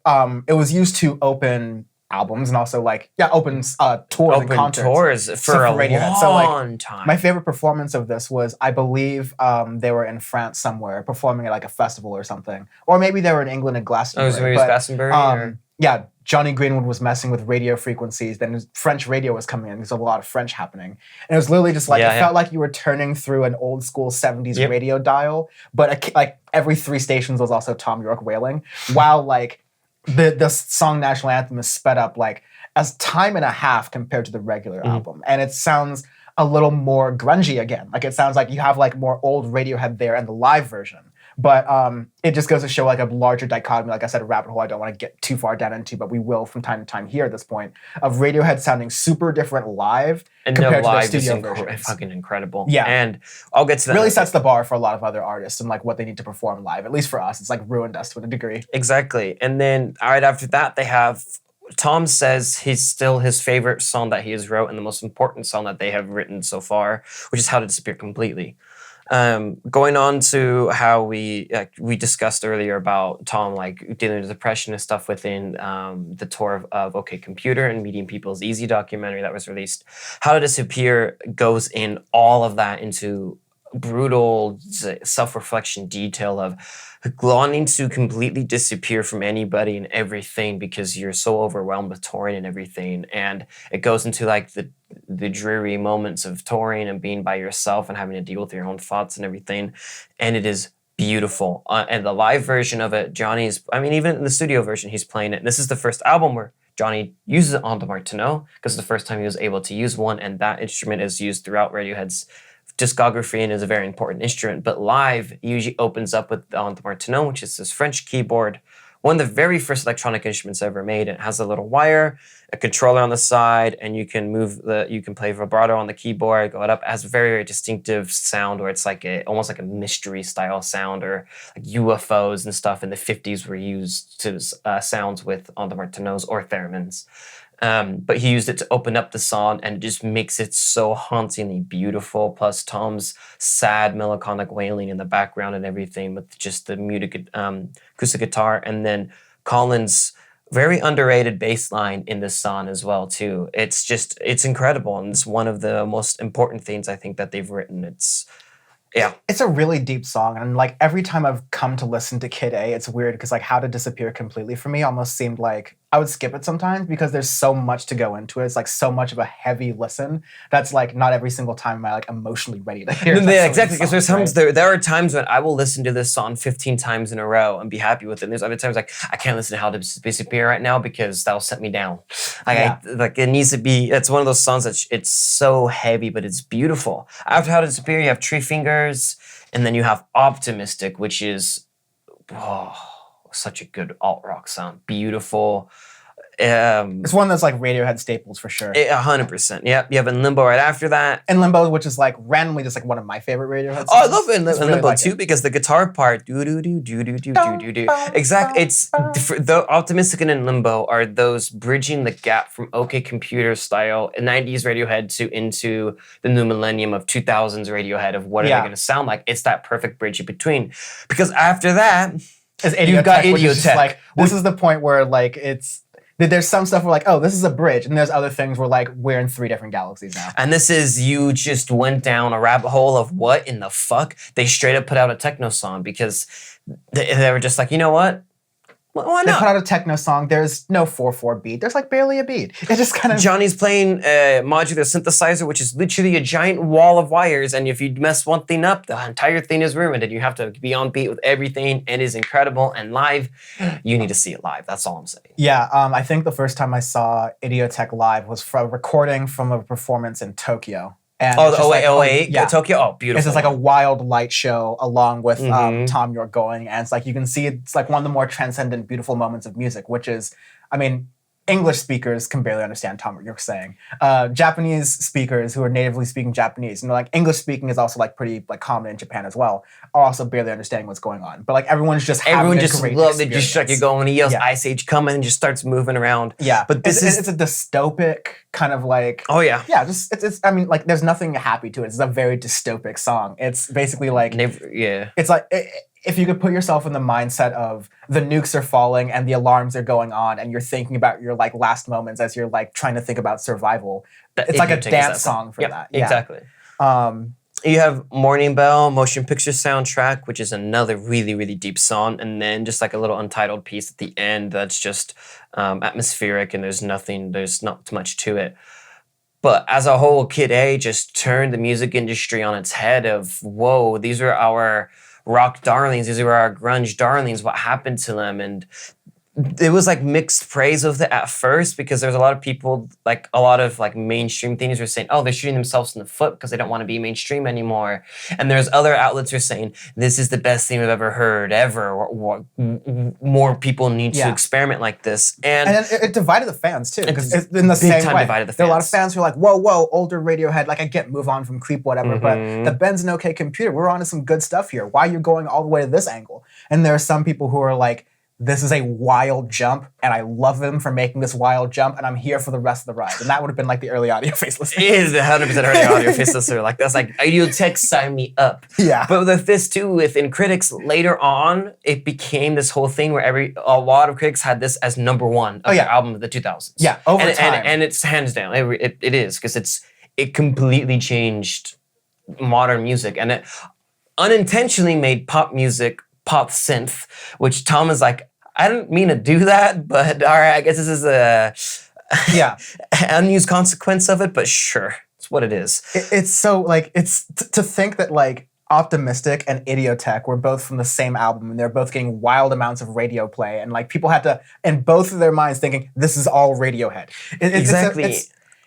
it was used to open albums and also opens tours and concerts. Tours for a Radiohead. long time. My favorite performance of this was, I believe they were in France somewhere performing at like a festival or something. Or maybe they were in England at Glastonbury. Oh, so maybe it was Glastonbury? Yeah, Johnny Greenwood was messing with radio frequencies. Then French radio was coming in. There's a lot of French happening. And it was literally just like, it felt like you were turning through an old school 70s radio dial. But like every 3 stations was also Tom York wailing. While like the song National Anthem is sped up like as time and a half compared to the regular album. And it sounds a little more grungy again. Like it sounds like you have like more old Radiohead there in the live version. But it just goes to show like a larger dichotomy, like I said, a rabbit hole I don't want to get too far down into, but we will from time to time here at this point, of Radiohead sounding super different live and compared to their live studio is versions. Fucking incredible. Yeah. And I'll get to that. Really sets the bar for a lot of other artists and like what they need to perform live. At least for us, it's like ruined us to a degree. Exactly. And then right after that, they have Tom says he's still his favorite song that he has wrote and the most important song that they have written so far, which is How to Disappear Completely. Going on to how we discussed earlier about Tom like dealing with depression and stuff within the tour of OK Computer and Meeting People is Easy documentary that was released. How to Disappear goes in all of that into brutal self-reflection detail of wanting to completely disappear from anybody and everything because you're so overwhelmed with touring and everything. And it goes into like the dreary moments of touring and being by yourself and having to deal with your own thoughts and everything. And it is beautiful. And the live version of it, even in the studio version, he's playing it. And this is the first album where Johnny uses it on the Martineau because it's the first time he was able to use one. And that instrument is used throughout Radiohead's discography and is a very important instrument, but live usually opens up with on the Martineau, which is this French keyboard one of the very first electronic instruments ever made. It has a little wire, a controller on the side, and you can play vibrato on the keyboard, go it up. It has a very, very distinctive sound where it's like almost like a mystery style sound, or like UFOs and stuff in the 50s were used to sounds with on the Martineaus or theremins. But he used it to open up the song, and it just makes it so hauntingly beautiful. Plus Tom's sad, melancholic wailing in the background and everything, with just the muted acoustic guitar, and then Colin's very underrated bass line in this song as well too. It's incredible, and it's one of the most important things I think that they've written. It's a really deep song, and like every time I've come to listen to Kid A, it's weird because like How to Disappear Completely for me almost seemed like I would skip it sometimes because there's so much to go into it. It's like so much of a heavy listen that's like not every single time am I like emotionally ready to hear. Yeah, exactly. Because there's times there are times when I will listen to this song 15 times in a row and be happy with it. And there's other times like I can't listen to How to Disappear right now because that'll set me down. Like it needs to be. It's one of those songs that it's so heavy, but it's beautiful. After How to Disappear, you have Tree Fingers, and then you have Optimistic, which is such a good alt rock sound. Beautiful. It's one that's like Radiohead staples for sure. 100%. Yep. You have In Limbo right after that. In Limbo, which is like randomly just like one of my favorite Radiohead songs. Oh, I love In Limbo too, because the guitar part, do do do do do do do do. Exactly. It's the Optimistic and In Limbo are those bridging the gap from OK Computer style 90s Radiohead to into the new millennium of 2000s Radiohead of what are they going to sound like. It's that perfect bridge in between, because after that, you've got Idiotech. Like this is the point where like there's some stuff where like, oh, this is a bridge, and there's other things where like we're in 3 different galaxies now. And this is, you just went down a rabbit hole of what in the fuck? They straight up put out a techno song because they were just like, you know what? Why not? They put out a techno song. There's no 4/4 beat. There's like barely a beat. It just kind of. Johnny's playing a modular synthesizer, which is literally a giant wall of wires, and if you mess one thing up, the entire thing is ruined, and you have to be on beat with everything. It is incredible, and live, you need to see it live. That's all I'm saying. Yeah, I think the first time I saw Idiotech live was from a recording from a performance in Tokyo. And Tokyo. Oh, beautiful. It's just like a wild light show along with Tom York going, and it's like you can see it's like one of the more transcendent, beautiful moments of music, which is, I mean, English speakers can barely understand Tom York saying. Japanese speakers who are natively speaking Japanese, and like English speaking is also like pretty like common in Japan as well, are also barely understanding what's going on. But like everyone's just having a great experience. It. Just like you're going, he yells Ice Age coming and just starts moving around. Yeah, but it's a dystopic kind of like. Oh yeah. Yeah, just it's. I mean, like there's nothing happy to it. It's a very dystopic song. It's basically like. It's like. If you could put yourself in the mindset of the nukes are falling and the alarms are going on and you're thinking about your like last moments as you're like trying to think about survival, it's like a dance song for that. Yeah. Exactly. You have Morning Bell, Motion Picture Soundtrack, which is another really, really deep song, and then just like a little untitled piece at the end that's just atmospheric, and there's not much to it. But as a whole, Kid A just turned the music industry on its head of, whoa, these are our rock darlings, these are our grunge darlings, what happened to them? And it was like mixed praise of it at first, because there's a lot of people, like a lot of like mainstream things were saying, oh, they're shooting themselves in the foot because they don't want to be mainstream anymore. And there's other outlets who are saying, this is the best thing we've ever heard, ever. More people need to experiment like this. And it divided the fans too, because in the same way. Divided the fans. There are a lot of fans who are like, whoa, older Radiohead, like I get Move On from Creep, whatever, but the Ben's an OK Computer, we're onto some good stuff here. Why are you going all the way to this angle? And there are some people who are like, this is a wild jump, and I love them for making this wild jump, and I'm here for the rest of the ride. And that would have been like the early Audioface listener. It is 100% early Audioface listener. Like that's like Idiotech, sign me up. Yeah. But with this too, within critics later on, it became this whole thing where a lot of critics had this as number one of their album of the 2000s. Yeah, over time. And it's hands down. It is, because it completely changed modern music, and it unintentionally made pop music pop synth, which Tom is like, I didn't mean to do that, but all right, I guess this is a unused consequence of it, but sure, it's what it is. It's so like, it's to think that like Optimistic and Idiotech were both from the same album, and they're both getting wild amounts of radio play, and like people had to, in both of their minds, thinking this is all Radiohead. Exactly.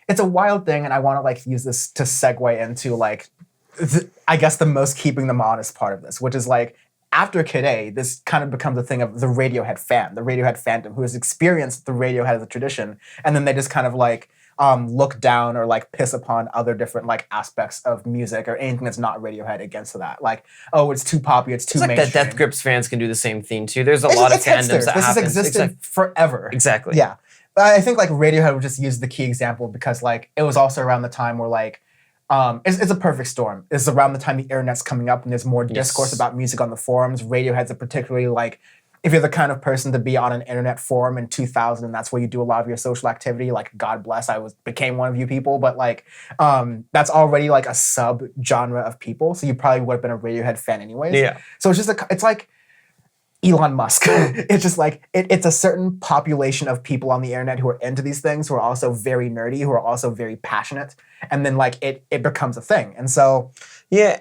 It's a wild thing, and I want to like use this to segue into like, I guess the most keeping them honest part of this, which is like, after Kid A, this kind of becomes a thing of the Radiohead fan, the Radiohead fandom, who has experienced the Radiohead as a tradition, and then they just kind of like look down or like piss upon other different like aspects of music or anything that's not Radiohead against that. Like, oh, it's too poppy, it's too It's like mainstream. that Death Grips fans can do the same thing too. There's a lot of fandoms that this has happens. existed forever. Exactly. Yeah. But I think like Radiohead would just use the key example because like it was also around the time where like it's a perfect storm. It's around the time the internet's coming up and there's more discourse about music on the forums. Radiohead's a particularly like, if you're the kind of person to be on an internet forum in 2000 and that's where you do a lot of your social activity, like God bless, became one of you people, but like that's already like a sub genre of people. So you probably would have been a Radiohead fan anyways. Yeah. So it's just it's like Elon Musk. It's just like it's a certain population of people on the internet who are into these things, who are also very nerdy, who are also very passionate, and then like it becomes a thing. And so yeah.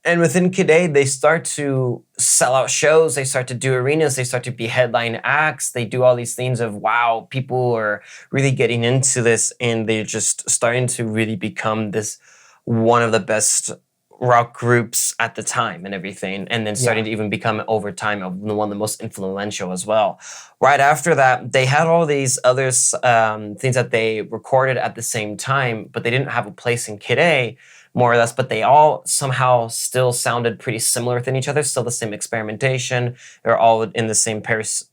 And within Kid A, they start to sell out shows. They start to do arenas. They start to be headline acts. They do all these things of, wow, people are really getting into this. And they're just starting to really become this one of the best rock groups at the time and everything. And then starting to even become, over time, one of the most influential as well. Right after that, they had all these other things that they recorded at the same time, but they didn't have a place in Kid A, more or less, but they all somehow still sounded pretty similar within each other, still the same experimentation. They're all in the same Paris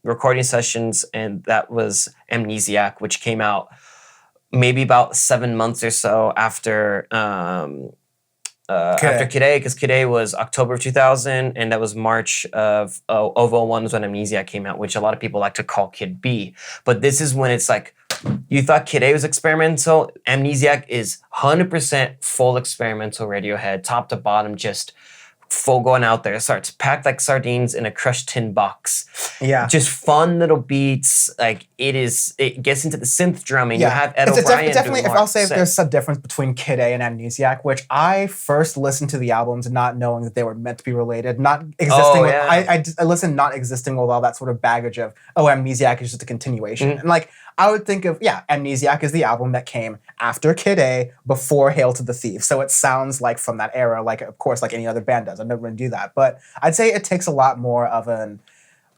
recording sessions, and that was Amnesiac, which came out maybe about 7 months or so after Kid A, because Kid A was October of 2000, and that was March of 01 was when Amnesiac came out, which a lot of people like to call Kid B. But this is when it's like, you thought Kid A was experimental. Amnesiac is 100% full experimental Radiohead, top to bottom, just full going out there. Starts packed like sardines in a crushed tin box. Yeah. Just fun little beats. Like it gets into the synth drumming. You have Ed O'Brien definitely, if I'll say if set. there's a difference between Kid A and Amnesiac, which I first listened to the albums not knowing that they were meant to be related, not existing. I listened not existing with all that sort of baggage of, oh, Amnesiac is just a continuation. And like, I would think of, Amnesiac is the album that came after Kid A, before Hail to the Thief. So it sounds like from that era, like, of course, like any other band does. I'm never going to do that. But I'd say it takes a lot more of an...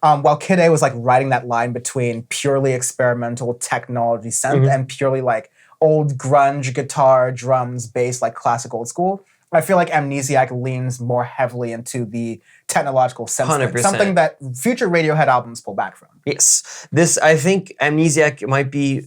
while Kid A was like writing that line between purely experimental technology synth and purely like old grunge guitar, drums, bass, like classic old school, I feel like Amnesiac leans more heavily into the technological sense. 100%. Something that future Radiohead albums pull back from. Yes. I think Amnesiac might be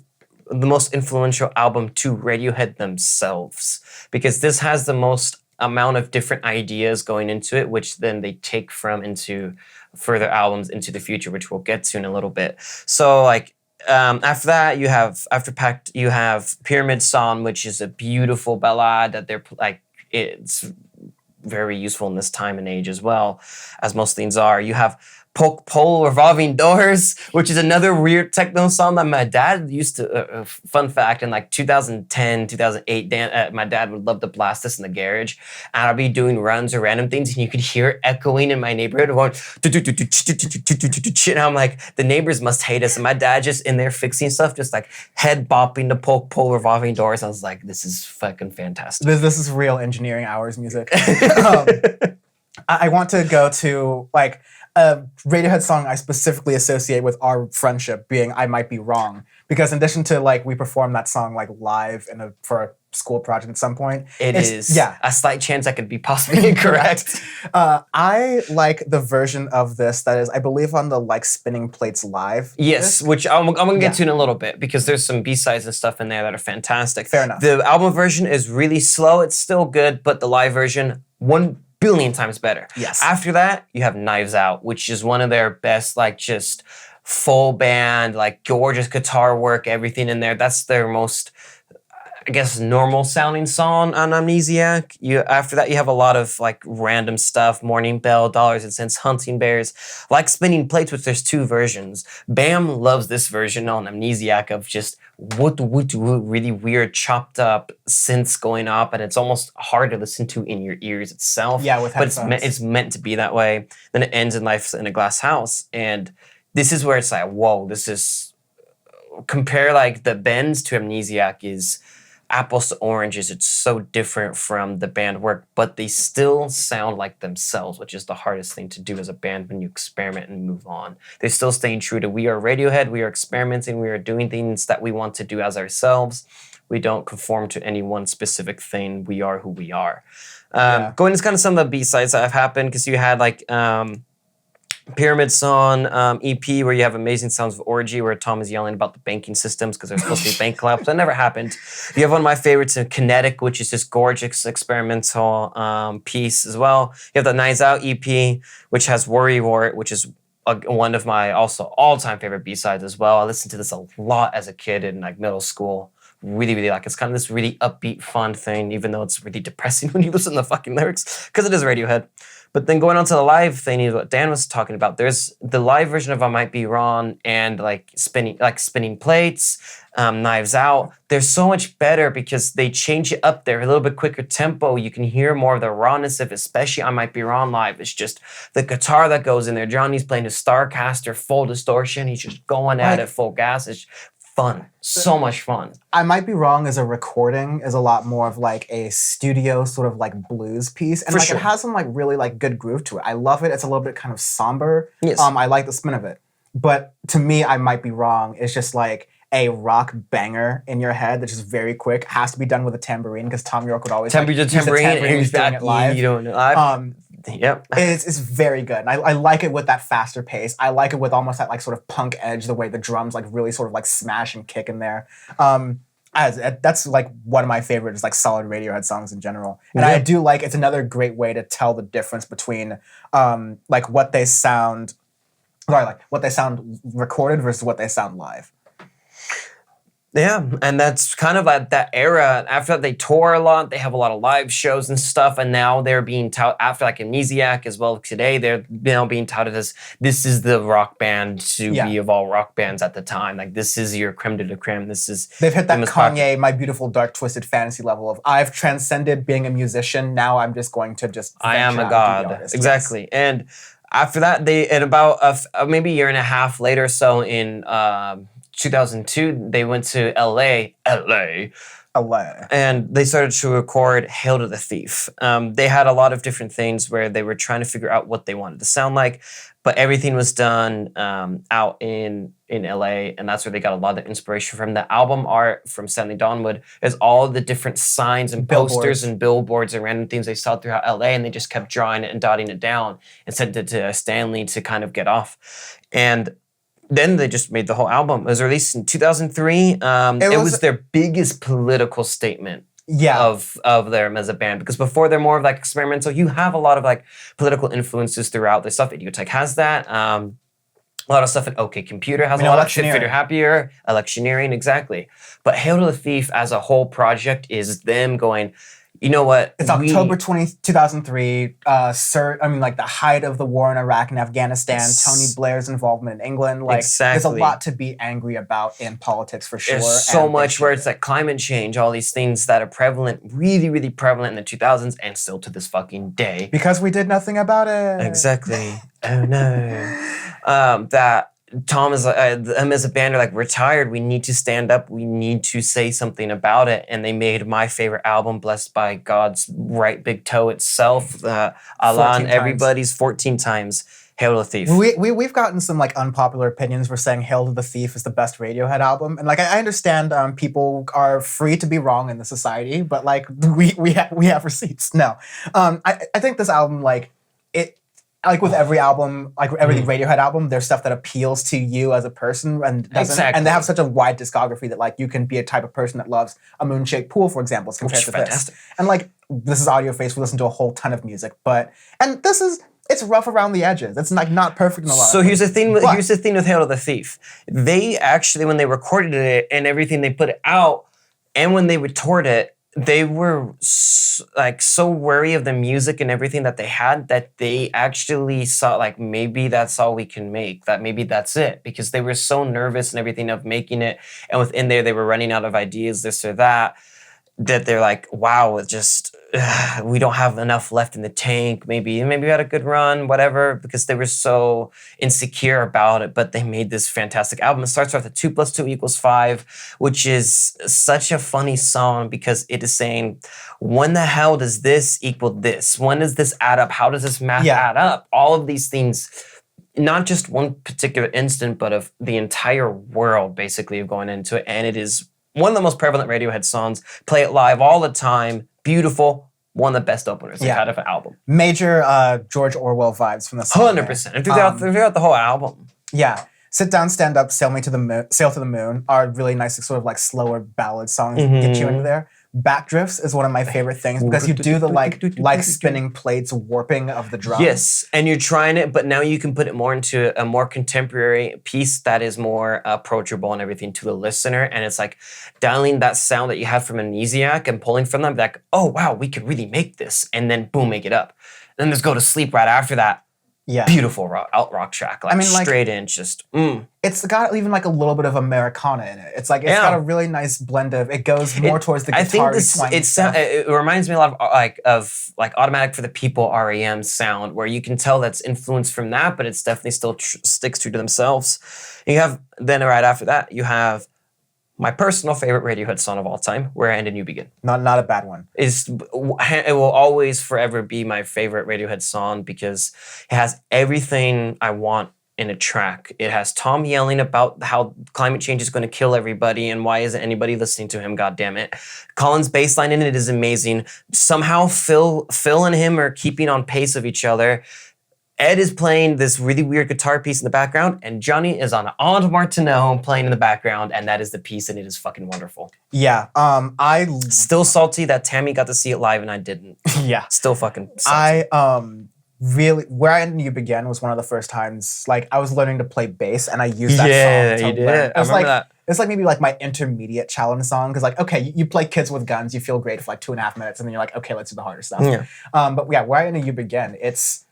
the most influential album to Radiohead themselves, because this has the most amount of different ideas going into it, which then they take from into further albums into the future, which we'll get to in a little bit. So like, after that, after Pact, you have Pyramid Song, which is a beautiful ballad that they're like, it's very useful in this time and age as well, as most things are. You have Poke Pole Revolving Doors, which is another weird techno song that my dad used to, fun fact, in like 2010, 2008, my dad would love to blast this in the garage, and I'd be doing runs or random things, and you could hear it echoing in my neighborhood, going, and I'm like, the neighbors must hate us, and my dad just in there fixing stuff, just like head bopping the Poke Pole Revolving Doors. I was like, this is fucking fantastic. This is real engineering hours music. I want to go to like a Radiohead song I specifically associate with our friendship being I Might Be Wrong. Because in addition to like we performed that song like live for a school project at some point. It's a slight chance I could be possibly incorrect. I like the version of this that is, I believe, on the like Spinning Plates Live. Yes, which I'm going to get to in a little bit, because there's some B-sides and stuff in there that are fantastic. Fair enough. The album version is really slow. It's still good, but the live version, 1 billion times better. Yes. After that, you have Knives Out, which is one of their best, like just full band, like gorgeous guitar work, everything in there. That's their most, I guess, normal sounding song on Amnesiac. After that, you have a lot of like random stuff: Morning Bell, Dollars and Cents, Hunting Bears, like Spinning Plates, which there's 2 versions. Bam loves this version on Amnesiac of just really weird chopped up synths going up, and it's almost hard to listen to in your ears itself. Yeah, with headphones. But it's meant to be that way. Then it ends in Life in a Glass House, and this is where it's like, whoa, this is, compare like the bends to Amnesiac is apples to oranges. It's so different from the band work, but they still sound like themselves, which is the hardest thing to do as a band when you experiment and move on. They're still staying true to, we are Radiohead, we are experimenting, we are doing things that we want to do as ourselves. We don't conform to any one specific thing. We are who we are. Going into kind of some of the B-sides that have happened, because you had like Pyramid Song EP where you have Amazing Sounds of Orgy where Tom is yelling about the banking systems because there's supposed to be bank collapse. That never happened. You have one of my favorites in Kinetic, which is this gorgeous experimental piece as well. You have the Knives Out EP, which has Worry Wart, which is one of my also all-time favorite B-sides as well. I listened to this a lot as a kid in like middle school. Really, really like it. It's kind of this really upbeat, fun thing, even though it's really depressing when you listen to the fucking lyrics, because it is Radiohead. But then going on to the live thing is what Dan was talking about. There's the live version of I Might Be Wrong and like spinning plates, Knives Out. They're so much better because they change it up there, a little bit quicker tempo. You can hear more of the rawness of, especially I Might Be Wrong live. It's just the guitar that goes in there. Johnny's playing his Starcaster full distortion. He's just going at it full gas. It's fun. So much fun. I Might Be Wrong as a recording is a lot more of like a studio sort of like blues piece. And it has some like really like good groove to it. I love it. It's a little bit kind of somber. Yes. I like the spin of it. But to me, I Might Be Wrong is just like a rock banger in your head that's just very quick. It has to be done with a tambourine because Tom York would always use the tambourine and he's doing it live. You don't know live. Yep. It's very good. And I like it with that faster pace. I like it with almost that like sort of punk edge, the way the drums like really sort of like smash and kick in there. That's like one of my favorites, like solid Radiohead songs in general. And I do like, it's another great way to tell the difference between like what they sound recorded versus what they sound live. Yeah, and that's kind of like that era. After that, they tour a lot. They have a lot of live shows and stuff. And now they're being touted, after like Amnesiac as well today, they're now being touted as this is the rock band to be of all rock bands at the time. Like this is your creme de la creme. They've hit that Kanye, My Beautiful Dark Twisted Fantasy level of I've transcended being a musician. Now I'm just going to I am a god. Exactly. Yes. And after that, they in about maybe a year and a half later or so in 2002, they went to LA, and they started to record Hail to the Thief. They had a lot of different things where they were trying to figure out what they wanted to sound like, but everything was done out in LA, and that's where they got a lot of inspiration from. The album art from Stanley Donwood is all the different signs and posters and billboards and random things they saw throughout LA, and they just kept drawing it and dotting it down and sent it to Stanley to kind of get off. And then they just made the whole album. It was released in 2003. It was their biggest political statement of them as a band, because before they're more of like experimental. You have a lot of like political influences throughout their stuff. Idiotech has that. A lot of stuff in OK Computer has a lot of shit. Fitter Happier, Electioneering, exactly. But Hail to the Thief as a whole project is them going, you know what? It's October 20th, 2003. Like the height of the war in Iraq and Afghanistan, Tony Blair's involvement in England. Like, there's a lot to be angry about in politics for sure. There's so much where it's like climate change, all these things that are prevalent, really, really prevalent in the 2000s and still to this fucking day. Because we did nothing about it. Exactly. Oh no. That Tom is him as a band are like, we're tired. We need to stand up. We need to say something about it. And they made my favorite album, Blessed by God's Right Big Toe itself. Alan, everybody's 14 times. Hail to the Thief. We've gotten some like unpopular opinions. We're saying Hail to the Thief is the best Radiohead album, and like I understand people are free to be wrong in the society, but like we have receipts. No, I think this album like it. Like with every album, like every Radiohead album, there's stuff that appeals to you as a person and doesn't. And they have such a wide discography that like you can be a type of person that loves A Moon-Shaped Pool, for example, as compared to this. And like this is Audioface. We listen to a whole ton of music, it's rough around the edges. It's like not perfect in a lot. So here's the thing. Here's the thing with Hail to the Thief. They actually, when they recorded it and everything, they put it out, and when they toured it, they were so wary of the music and everything that they had that they actually saw like maybe that's all we can make, that maybe that's it, because they were so nervous and everything of making it, and within there they were running out of ideas, this or that they're like, wow, it just we don't have enough left in the tank. Maybe we had a good run, whatever, because they were so insecure about it. But they made this fantastic album. It starts off with 2 + 2 = 5, which is such a funny song because it is saying, when the hell does this equal this? When does this add up? How does this math add up? All of these things, not just one particular instant, but of the entire world basically of going into it. And it is one of the most prevalent Radiohead songs. Play it live all the time. Beautiful. One of the best openers they've had of an album. Major George Orwell vibes from the song. 100%. And throughout the whole album. Yeah. Sit Down, Stand Up, Sail to the Moon are really nice, sort of like slower ballad songs that get you into there. Backdrifts is one of my favorite things because you do the like spinning plates warping of the drum. Yes, and you're trying it, but now you can put it more into a more contemporary piece that is more approachable and everything to the listener. And it's like dialing that sound that you have from Amnesiac and pulling from them, like, oh wow, we could really make this, and then boom, make it up. Then there's Go to Sleep right after that. Yeah, beautiful rock track, like straight in, just. It's got even like a little bit of Americana in it. It's like it's got a really nice blend of. It goes more towards the guitar. I think it reminds me a lot of Automatic for the People REM sound, where you can tell that's influenced from that, but it's definitely still sticks true to themselves. And you have then right after that you have my personal favorite Radiohead song of all time, Where I End and You Begin. Not a bad one. It will always forever be my favorite Radiohead song because it has everything I want in a track. It has Tom yelling about how climate change is going to kill everybody and why isn't anybody listening to him, God damn it. Colin's bass line in it is amazing. Somehow Phil and him are keeping on pace of each other. Ed is playing this really weird guitar piece in the background, and Johnny is on Aunt Martineau playing in the background, and that is the piece, and it is fucking wonderful. Yeah, I still salty that Tammy got to see it live and I didn't. Yeah, still fucking salty. Really, Where I End and You Begin was one of the first times like I was learning to play bass, and I used that song to you did. learn. I remember that. It's like maybe like my intermediate challenge song because like okay, you play Kids with Guns, you feel great for like 2.5 minutes, and then you're like okay, let's do the harder stuff. Yeah. But yeah, Where I End and You Begin, it's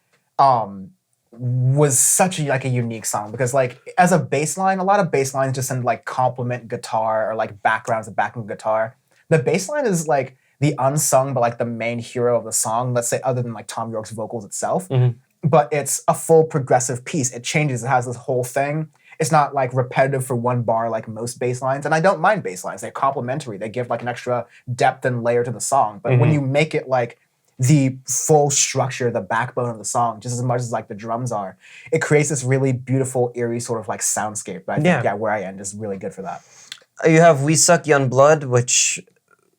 was such a unique song because like as a bass line, a lot of bass lines just like complement guitar or like backgrounds of backing guitar. The bass line is like the unsung but like the main hero of the song, let's say other than like Tom York's vocals itself. But it's a full progressive piece. It changes, it has this whole thing. It's not like repetitive for one bar like most bass lines. And I don't mind bass lines. They're complementary. They give like an extra depth and layer to the song. But when you make it like the full structure, the backbone of the song, just as much as like the drums are, it creates this really beautiful, eerie sort of like soundscape. But I think Where I End is really good for that. You have We Suck Young Blood, which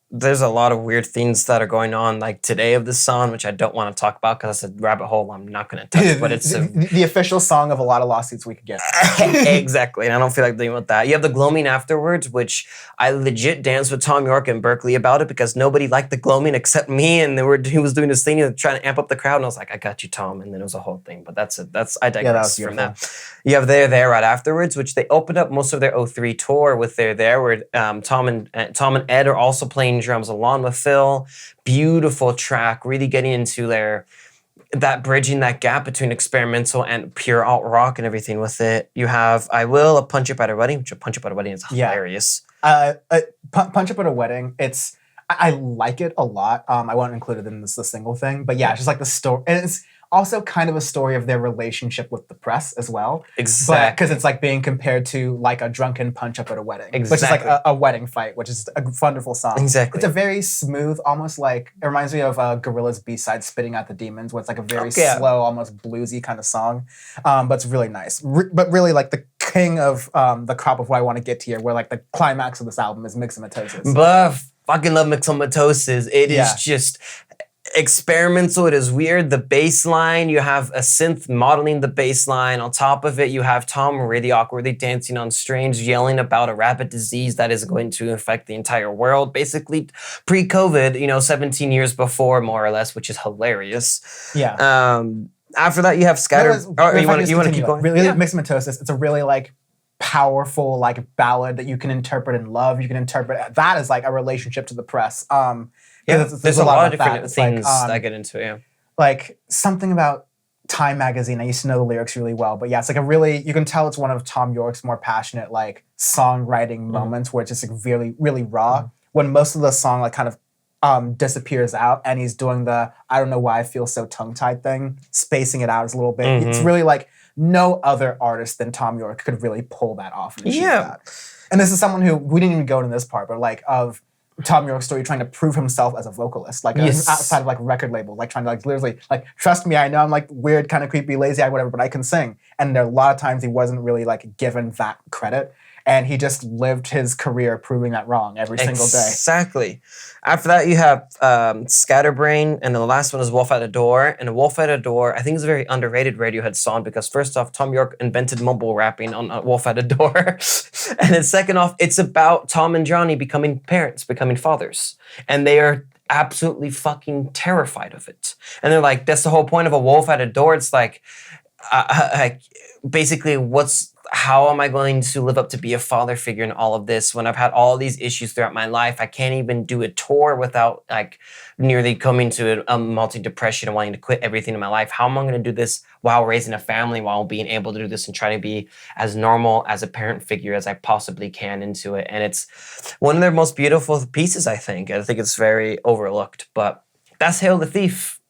there's a lot of weird things that are going on like today of this song, which I don't want to talk about because it's a rabbit hole I'm not going to touch. But it's the official song of a lot of lawsuits we could get. Exactly, and I don't feel like dealing with that. You have the Gloaming Afterwards, which I legit danced with Tom York in Berkeley about it because nobody liked the Gloaming except me, and he was doing this thing, trying to amp up the crowd, and I was like, I got you, Tom, and then it was a whole thing. But that's it. I digress from that. You have There right afterwards, which they opened up most of their 03 tour with There, where Tom and Ed are also playing drums along with Phil. Beautiful track, really getting into that bridging that gap between experimental and pure alt rock and everything with it. You have I Will, A Punch Up at a Wedding, which A Punch Up at a Wedding is hilarious. Punch Up at a Wedding, I like it a lot. I won't include it in the single thing, but yeah, it's just like the story. And it's also kind of a story of their relationship with the press as well. Exactly. Because it's like being compared to like a drunken punch up at a wedding. Exactly. Which is like a wedding fight, which is a wonderful song. Exactly. It's a very smooth, almost like, it reminds me of Gorillaz' B-side Spitting Out the Demons, where it's like a very slow, almost bluesy kind of song. But it's really nice. But really like the king of the crop of what I want to get to here, where like the climax of this album is Mixomatosis. But fucking love Mixomatosis. It is just experimental. It is weird. The bass line, you have a synth modeling the bass line. On top of it, you have Tom really awkwardly dancing on strings, yelling about a rapid disease that is going to affect the entire world. Basically, pre-COVID, 17 years before, more or less, which is hilarious. Yeah. After that, you have Scatter. You want to keep going? Really, Mixomatosis. It's a really like powerful like ballad that you can interpret and love. You can interpret that as like a relationship to the press. There's a lot of different things that get into it. Like something about Time magazine. I used to know the lyrics really well, but yeah, it's like you can tell it's one of Tom York's more passionate like songwriting moments where it's just like really, really raw. When most of the song like kind of disappears out, and he's doing the "I don't know why I feel so tongue-tied" thing, spacing it out a little bit. It's really like no other artist than Tom York could really pull that off and achieve that. And this is someone who, we didn't even go into this part, but like of Tom York's story trying to prove himself as a vocalist, like outside of like record label, like trying to like literally like, trust me, I know I'm like weird, kind of creepy, lazy, whatever, but I can sing. And there are a lot of times he wasn't really like given that credit. And he just lived his career proving that wrong every single day. Exactly. After that, you have Scatterbrain, and then the last one is Wolf at a Door. And Wolf at a Door, I think, is a very underrated Radiohead song because first off, Tom York invented mumble rapping on Wolf at a Door. And then second off, it's about Tom and Johnny becoming parents, becoming fathers. And they are absolutely fucking terrified of it. And they're like, that's the whole point of a Wolf at a Door. It's like basically how am I going to live up to be a father figure in all of this when I've had all these issues throughout my life? I can't even do a tour without like nearly coming to a multi-depression and wanting to quit everything in my life. How am I going to do this while raising a family, while being able to do this and try to be as normal as a parent figure as I possibly can into it? And it's one of their most beautiful pieces, I think. I think it's very overlooked, but that's Hail the Thief.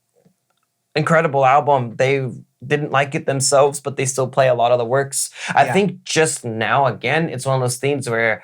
Incredible album. They didn't like it themselves, but they still play a lot of the works. I think just now, again, it's one of those themes where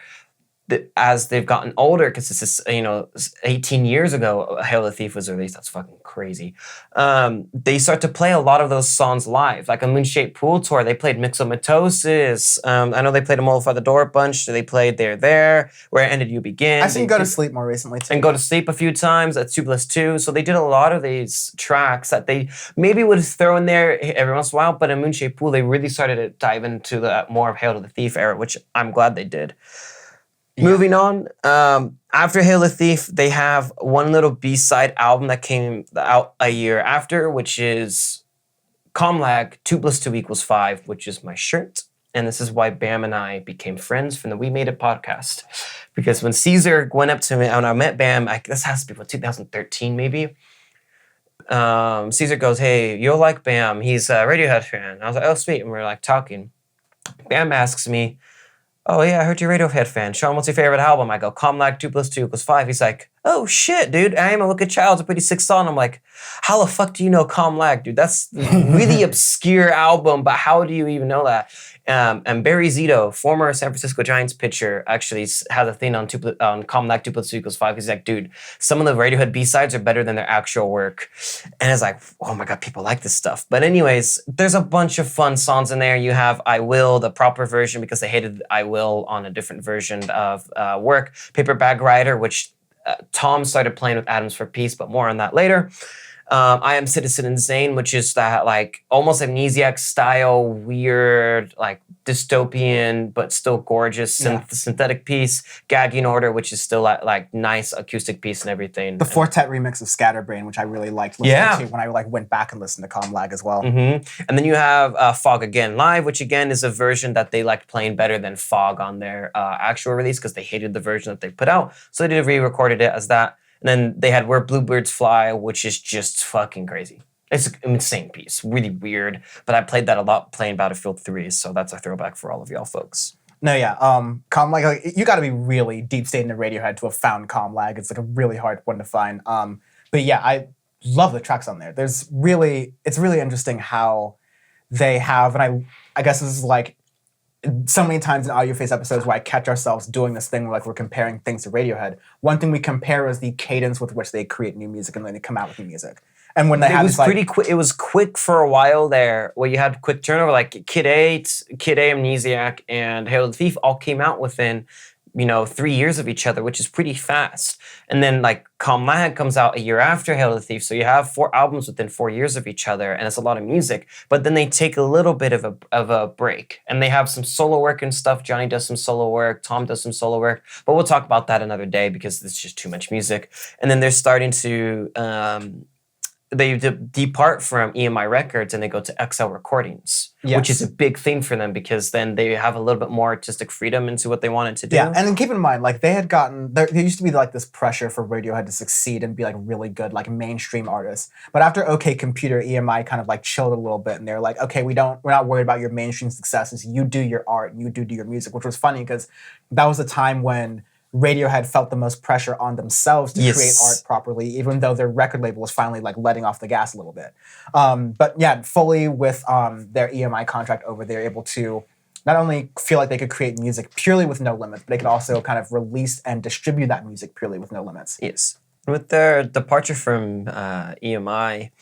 as they've gotten older, because this is, 18 years ago, Hail the Thief was released. That's fucking crazy. They start to play a lot of those songs live. Like a Moonshaped Pool Tour, they played Myxomatosis. I know they played a Wolf at the Door bunch. So they played There, Where Ended You Begin. I've seen Go to Sleep more recently, too. And Go to Sleep a few times at 2+2. So they did a lot of these tracks that they maybe would throw in there every once in a while, but in Moonshaped Pool, they really started to dive into the more of Hail to the Thief era, which I'm glad they did. Yeah. Moving on, after Hail the Thief, they have one little B-side album that came out a year after, which is Comlag 2+2=5, which is my shirt. And this is why Bam and I became friends from the We Made It podcast. Because when Caesar went up to me, when I met Bam, this has to be 2013 maybe. Caesar goes, hey, you'll like Bam. He's a Radiohead fan. I was like, oh, sweet. And we're like talking. Bam asks me, oh yeah, I heard you're a Radiohead fan. Sean, what's your favorite album? I go, Comlag 2+2=5. He's like, oh shit, dude, I Am a Wicked Child's a pretty sick song. I'm like, how the fuck do you know Comlag, dude? That's a really obscure album, but how do you even know that? And Barry Zito, former San Francisco Giants pitcher, actually has a thing on Comlag 2+2=5. He's like, dude, some of the Radiohead B-sides are better than their actual work. And it's like, oh my God, people like this stuff. But anyways, there's a bunch of fun songs in there. You have I Will, the proper version, because they hated I Will on a different version of work. Paper Bag Rider, which Tom started playing with Atoms for Peace, but more on that later. I Am Citizen Insane, which is that like almost Amnesiac style, weird, like dystopian, but still gorgeous synthetic piece. Gagging Order, which is still like nice acoustic piece and everything. The Fortet remix of Scatterbrain, which I really liked listening to when I like went back and listened to Comlag as well. Mm-hmm. And then you have Fog Again Live, which again is a version that they liked playing better than Fog on their actual release because they hated the version that they put out. So they re-recorded it as that. And then they had Where Bluebirds Fly, which is just fucking crazy. It's an insane piece, really weird. But I played that a lot playing Battlefield 3, so that's a throwback for all of y'all folks. No, yeah. Comlag, like, you got to be really deep state into Radiohead to have found Comlag. It's like a really hard one to find. But yeah, I love the tracks on there. It's really interesting how they have, and I guess this is like so many times in Audioface episodes where I catch ourselves doing this thing where like we're comparing things to Radiohead. One thing we compare is the cadence with which they create new music and then they come out with new music. And when they had this, pretty quick. It was quick for a while there, where you had quick turnover. Like Kid A, Amnesiac, and Hail the Thief all came out within 3 years of each other, which is pretty fast. And then like Comlag comes out a year after Hail the Thief, so you have 4 albums within 4 years of each other, and it's a lot of music. But then they take a little bit of a break, and they have some solo work and stuff. Johnny does some solo work, Tom does some solo work, but we'll talk about that another day because it's just too much music. And then they're starting to they depart from EMI Records and they go to XL Recordings, which is a big thing for them because then they have a little bit more artistic freedom into what they wanted to do. Yeah, and then keep in mind, like they had gotten, there used to be like this pressure for Radiohead to succeed and be like really good, like mainstream artists. But after OK Computer, EMI kind of like chilled a little bit and they're like, okay, we're not worried about your mainstream successes. You do your art, you do your music, which was funny because that was a time when Radiohead felt the most pressure on themselves to Yes. create art properly, even though their record label was finally like letting off the gas a little bit. But yeah, fully with their EMI contract over, they're able to not only feel like they could create music purely with no limits, but they could also kind of release and distribute that music purely with no limits. Yes. With their departure from EMI,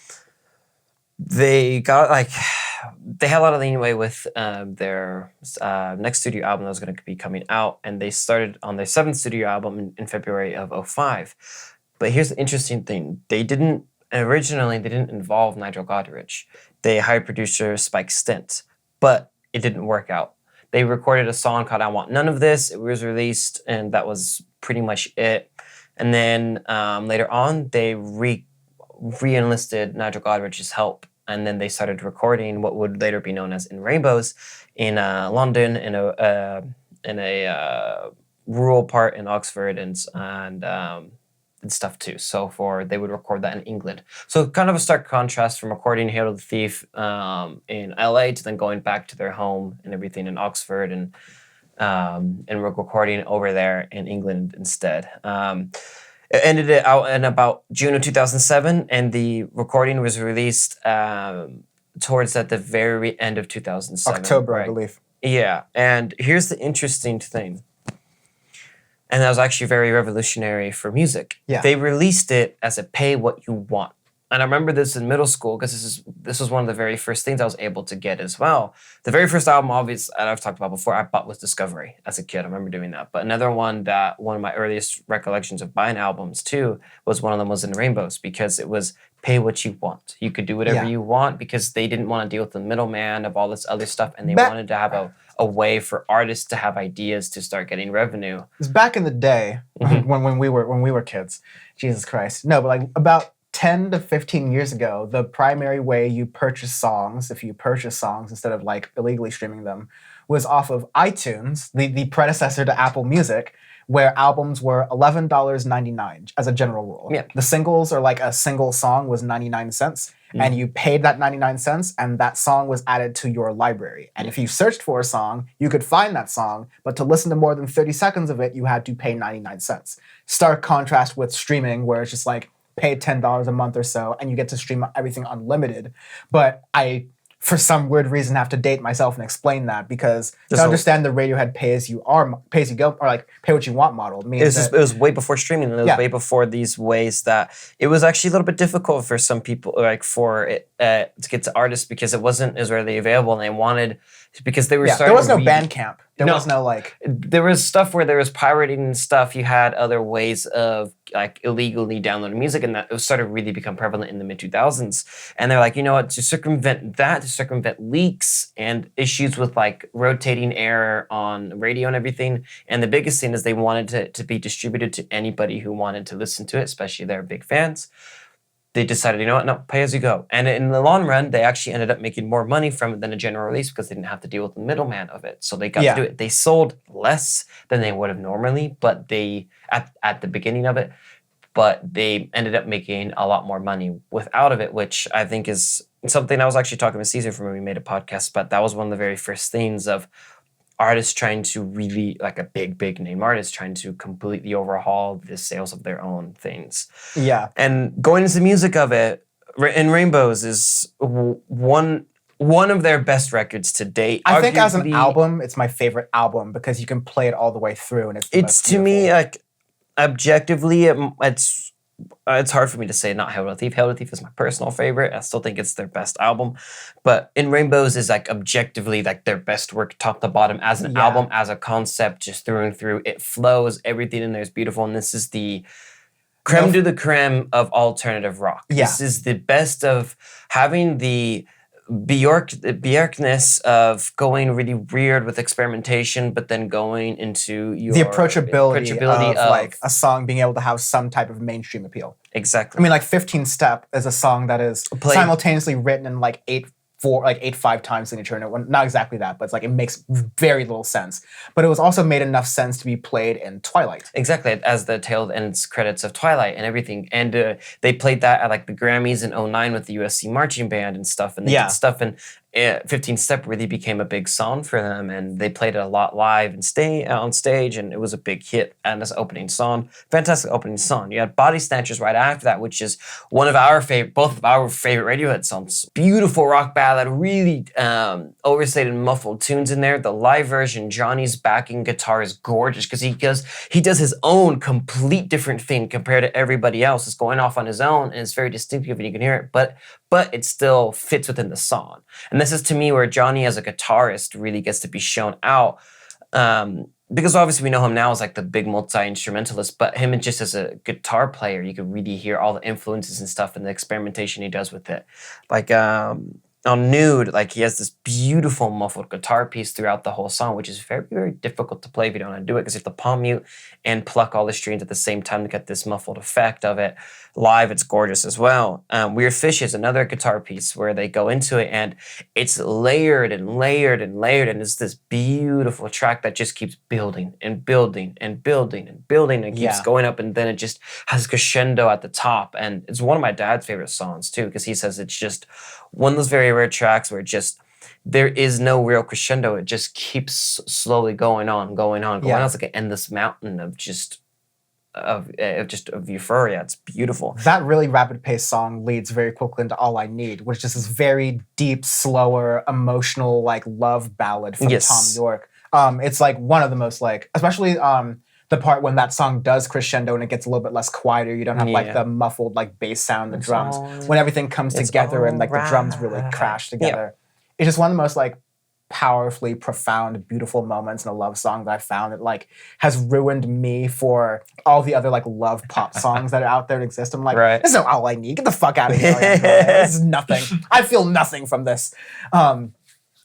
they got like they had a lot of leeway with their next studio album that was going to be coming out, and they started on their 7th studio album in February of 2005. But here's the interesting thing: they didn't involve Nigel Godrich. They hired producer Spike Stent, but it didn't work out. They recorded a song called "I Want None of This." It was released, and that was pretty much it. And then later on, they re-enlisted Nigel Godrich's help. And then they started recording what would later be known as In Rainbows in London, in a rural part in Oxford, and stuff too. So they would record that in England. So kind of a stark contrast from recording Hail to the Thief in LA to then going back to their home and everything in Oxford and recording over there in England instead. It ended out in about June of 2007, and the recording was released towards at the very end of 2007. October, right? I believe. Yeah, and here's the interesting thing, and that was actually very revolutionary for music. Yeah. They released it as a pay what you want. And I remember this in middle school because this was one of the very first things I was able to get as well. The very first album, obviously, that I've talked about before, I bought was Discovery as a kid. I remember doing that. But another one of my earliest recollections of buying albums too was one of them was In Rainbows, because it was pay what you want. You could do whatever you want because they didn't want to deal with the middleman of all this other stuff, and they wanted to have a way for artists to have ideas to start getting revenue. It was back in the day when we were kids. Jesus Christ. No, but like about 10 to 15 years ago, the primary way you purchase songs, if you purchase songs instead of like illegally streaming them, was off of iTunes, the predecessor to Apple Music, where albums were $11.99 as a general rule. Yeah. The singles, or like a single song, was 99 cents, and you paid that 99 cents, and that song was added to your library. And if you searched for a song, you could find that song, but to listen to more than 30 seconds of it, you had to pay 99 cents. Stark contrast with streaming, where it's just like, pay $10 a month or so, and you get to stream everything unlimited. But I, for some weird reason, have to date myself and explain that, because to understand the Radiohead pay as you go, or like pay what you want model means it was way before streaming, and it was way before these ways that it was actually a little bit difficult for some people, like for it to get to artists, because it wasn't as readily available, and they wanted, because they were starting. There was no Bandcamp. There was no like. There was stuff where there was pirating and stuff. You had other ways of like illegally downloading music, and that it started really become prevalent in the mid 2000s. And they're like, you know what? To circumvent leaks and issues with like rotating air on radio and everything. And the biggest thing is they wanted it to be distributed to anybody who wanted to listen to it, especially their big fans. They decided, you know what, no, pay as you go. And in the long run, they actually ended up making more money from it than a general release, because they didn't have to deal with the middleman of it. So they got to do it. They sold less than they would have normally, but they, at the beginning of it, but they ended up making a lot more money without of it, which I think is something I was actually talking with Caesar from when we made a podcast, but that was one of the very first things of artists trying to really, like a big name artist, trying to completely overhaul the sales of their own things. Yeah. And going into the music of it, In Rainbows is one of their best records to date. I think as an album, it's my favorite album, because you can play it all the way through, and it's to me, like, objectively, it's hard for me to say not Hail to the Thief. Hail to the Thief is my personal favorite. I still think it's their best album. But In Rainbows is like objectively like their best work top to bottom as an album, as a concept, just through and through. It flows, everything in there is beautiful. And this is the creme de la creme of alternative rock. Yeah. This is the best of having the Bjorkness of going really weird with experimentation, but then going into the approachability of like a song being able to have some type of mainstream appeal. Exactly. I mean, like 15 Step is a song that is simultaneously written in like 8/5 signature, and not exactly that, but it's like it makes very little sense. But it was also made enough sense to be played in Twilight. Exactly, as the tail ends credits of Twilight and everything. And they played that at like the Grammys in 2009 with the USC marching band and stuff. And they did stuff, and 15 Step really became a big song for them, and they played it a lot live and on stage, and it was a big hit. And this opening song, fantastic opening song. You had Body Snatchers right after that, which is one of our favorite, both of our favorite Radiohead songs. Beautiful rock ballad, really overstated muffled tunes in there. The live version, Johnny's backing guitar is gorgeous because he does his own complete different thing compared to everybody else. It's going off on his own, and it's very distinctive, and you can hear it, but it still fits within the song. And this is, to me, where Johnny as a guitarist really gets to be shown out. Because obviously we know him now as like the big multi-instrumentalist, but him just as a guitar player, you could really hear all the influences and stuff and the experimentation he does with it. Like on Nude, like he has this beautiful muffled guitar piece throughout the whole song, which is very, very difficult to play if you don't know how to do it, because you have to palm mute and pluck all the strings at the same time to get this muffled effect of it. Live, it's gorgeous as well. Weird Fish is another guitar piece where they go into it, and it's layered and layered and layered, and it's this beautiful track that just keeps building and building and building and building and keeps going up, and then it just has crescendo at the top. And it's one of my dad's favorite songs too, because he says it's just one of those very rare tracks where there is no real crescendo. It just keeps slowly going on. It's like an endless mountain of euphoria. It's beautiful. That really rapid paced song leads very quickly into All I Need, which is this very deep, slower, emotional, like love ballad from Tom York. It's like one of the most especially the part when that song does crescendo and it gets a little bit less quieter. You don't have like the muffled like bass sound, the drums. When everything comes together and like the drums really crash together. It's just one of the most like powerfully profound, beautiful moments in a love song that I found. It like has ruined me for all the other like love pop songs that are out there that exist. I'm like, this is not All I Need. Get the fuck out of here. This is nothing. I feel nothing from this.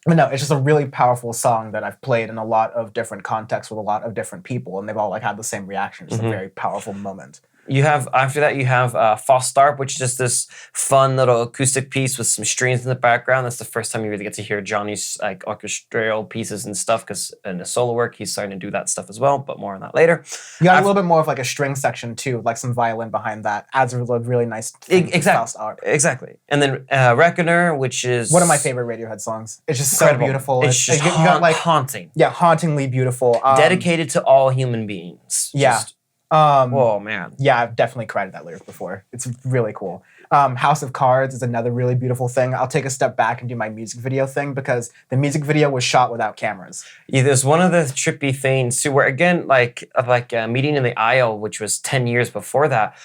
But no, it's just a really powerful song that I've played in a lot of different contexts with a lot of different people, and they've all like had the same reaction. It's a very powerful moment. After that, you have False Start, which is just this fun little acoustic piece with some strings in the background. That's the first time you really get to hear Johnny's like orchestral pieces and stuff, because in the solo work, he's starting to do that stuff as well, but more on that later. You got a little bit more of like a string section too, like some violin behind that. Adds a really nice thing to False Start. Exactly. And then Reckoner, which is one of my favorite Radiohead songs. It's just incredible. So beautiful. It's just haunting. Yeah, hauntingly beautiful. Dedicated to all human beings. Oh man. Yeah, I've definitely cried at that lyric before. It's really cool. House of Cards is another really beautiful thing. I'll take a step back and do my music video thing, because the music video was shot without cameras. Yeah, there's one of the trippy things too, where again, like Meeting in the Aisle, which was 10 years before that,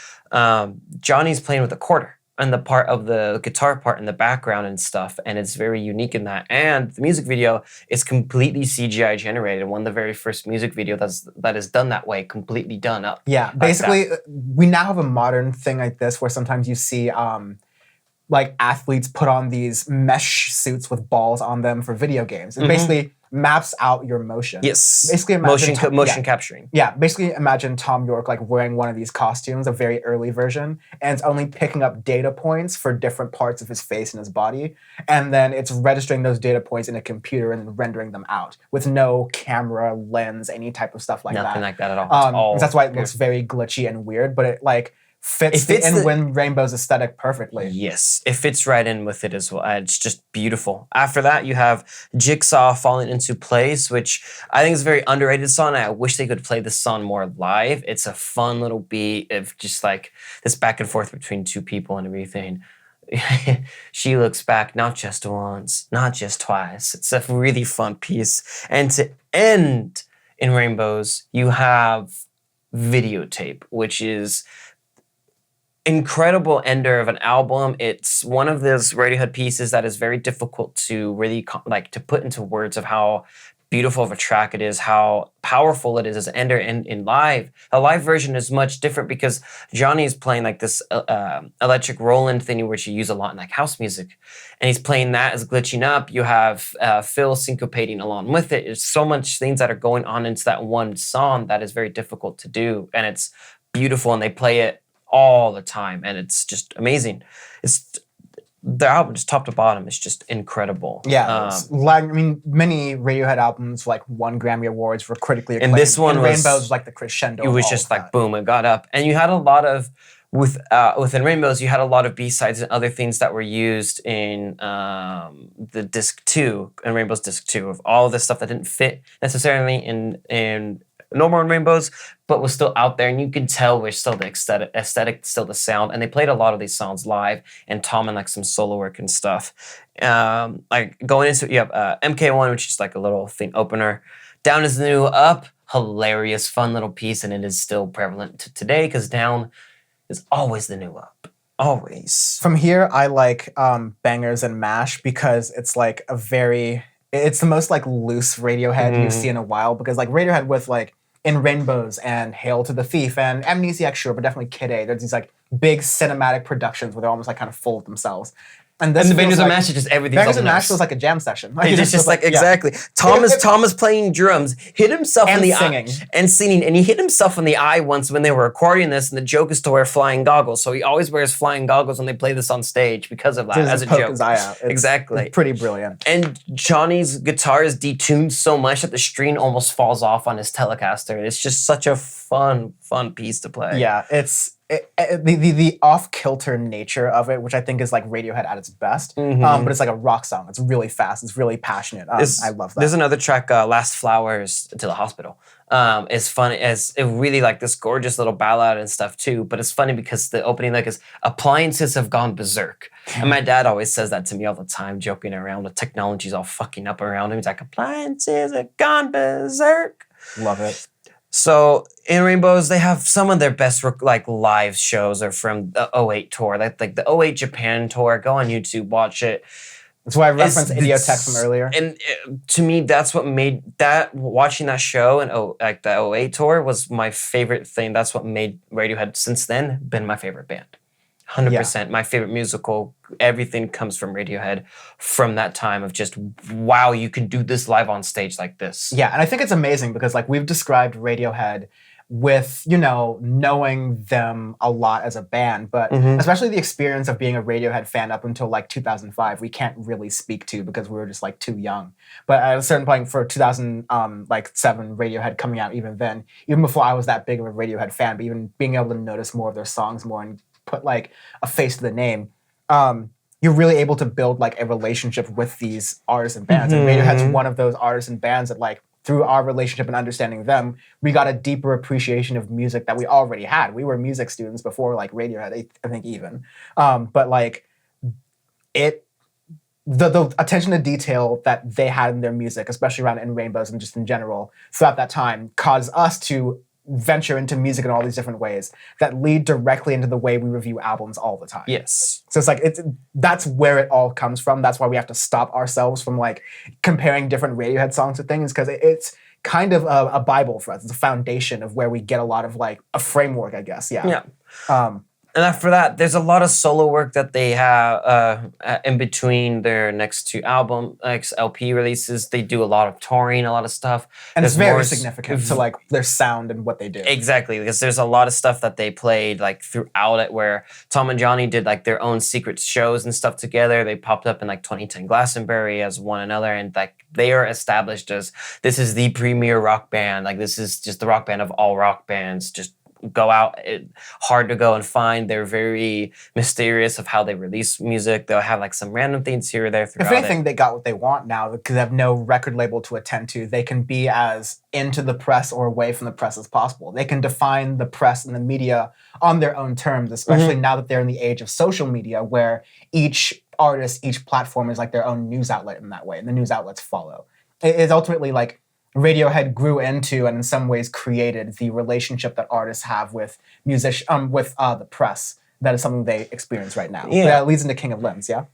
Johnny's playing with a quarter and the part of the guitar part in the background and stuff, and it's very unique in that. And the music video is completely CGI generated. One of the very first music videos that is done that way, completely done up. Yeah, basically, we now have a modern thing like this where sometimes you see like athletes put on these mesh suits with balls on them for video games. It basically maps out your motion. Yes. Basically, imagine motion capturing. Yeah, basically imagine Tom York like wearing one of these costumes, a very early version, and it's only picking up data points for different parts of his face and his body, and then it's registering those data points in a computer and rendering them out with no camera, lens, any type of stuff like that. Nothing like that at all. That's why it looks very glitchy and weird, but it like fits the In Rainbow's aesthetic perfectly. Yes, it fits right in with it as well. It's just beautiful. After that, you have Jigsaw Falling Into Place, which I think is a very underrated song. I wish they could play this song more live. It's a fun little beat of just like this back and forth between two people and everything. She looks back not just once, not just twice. It's a really fun piece. And to end In Rainbows, you have Videotape, which is incredible ender of an album. It's one of those Radiohead pieces that is very difficult to really to put into words of how beautiful of a track it is, how powerful it is as an ender in live. The live version is much different because Johnny is playing like this electric Roland thing, which you use a lot in like house music, and he's playing that as glitching up. You have Phil syncopating along with it. There's so much things that are going on into that one song that is very difficult to do, and it's beautiful, and they play it all the time, and it's just amazing. The album, just top to bottom, is just incredible. Yeah, I mean, many Radiohead albums like won Grammy Awards, were critically acclaimed. And this one Rainbows was like the crescendo. It was just like boom, it got up, and you had a lot of within Rainbows, you had a lot of B-sides and other things that were used in the disc 2 and Rainbows disc 2 of all of the stuff that didn't fit necessarily in normal Rainbows, but was still out there, and you could tell we're still the aesthetic, still the sound, and they played a lot of these songs live, and Tom and like some solo work and stuff. Like going into, you have MK1, which is like a little thing opener. Down is the New Up, hilarious, fun little piece, and it is still prevalent to today because Down is always the new up. Always. From here, I like Bangers and Mash because it's like it's the most like loose Radiohead you see in a while, because like Radiohead with like in Rainbows and Hail to the Thief and Amnesiac, sure, but definitely Kid A, there's these like big cinematic productions where they're almost like kind of full of themselves. And the Bangers and Mash is just everything. Bangers and Mash feels like a jam session. Like, it's just like exactly. Thomas playing drums, hit himself in the eye and singing, and he hit himself in the eye once when they were recording this, and the joke is to wear flying goggles. So he always wears flying goggles when they play this on stage because of that, as a joke. His eye out. Exactly. It's pretty brilliant. And Johnny's guitar is detuned so much that the string almost falls off on his Telecaster. It's just such a fun piece to play. Yeah, it's the off-kilter nature of it, which I think is like Radiohead at its best. But it's like a rock song. It's really fast. It's really passionate. I love that. There's another track, Last Flowers to the Hospital. It's fun. It's really like this gorgeous little ballad and stuff too. But it's funny because the opening like is appliances have gone berserk. And my dad always says that to me all the time, joking around. The technology's all fucking up around him. He's like, appliances have gone berserk. Love it. So in Rainbows, they have some of their best like live shows are from the 08 tour, like the 08 Japan tour. Go on YouTube, watch it. That's why I referenced Idiotech from earlier. And to me, that's what made that watching that show and like the 08 tour was my favorite thing. That's what made Radiohead since then been my favorite band. 100%. My favorite musical, everything comes from Radiohead from that time of just, wow, you can do this live on stage like this. Yeah, and I think it's amazing because like we've described Radiohead with, knowing them a lot as a band, but especially the experience of being a Radiohead fan up until like 2005, we can't really speak to because we were just like too young. But at a certain point for 2007 Radiohead coming out, even before I was that big of a Radiohead fan, but even being able to notice more of their songs more and put like a face to the name, you're really able to build like a relationship with these artists and bands. And Radiohead's one of those artists and bands that like through our relationship and understanding them, we got a deeper appreciation of music that we already had. We were music students before like Radiohead, I think even. But like the attention to detail that they had in their music, especially around In Rainbows and just in general throughout that time, caused us to venture into music in all these different ways that lead directly into the way we review albums all the time. Yes. So it's like that's where it all comes from. That's why we have to stop ourselves from like comparing different Radiohead songs to things, because it's kind of a Bible for us. It's a foundation of where we get a lot of like a framework, I guess. Yeah. And after that, there's a lot of solo work that they have in between their next two LP releases. They do a lot of touring, a lot of stuff. And it's very significant to like their sound and what they do. Exactly, because there's a lot of stuff that they played like throughout it where Tom and Johnny did like their own secret shows and stuff together. They popped up in like 2010 Glastonbury as one another, and like they are established as this is the premier rock band. Like this is just the rock band of all rock bands. Just go out, hard to go and find. They're very mysterious of how they release music. They'll have like some random things here or there throughout If anything, they got what they want now because they have no record label to attend to. They can be as into the press or away from the press as possible. They can define the press and the media on their own terms, especially now that they're in the age of social media where each artist, each platform is like their own news outlet in that way, and the news outlets follow. It's ultimately like Radiohead grew into and in some ways created the relationship that artists have with the press. That is something they experience right now. Yeah. That leads into King of Limbs, yeah?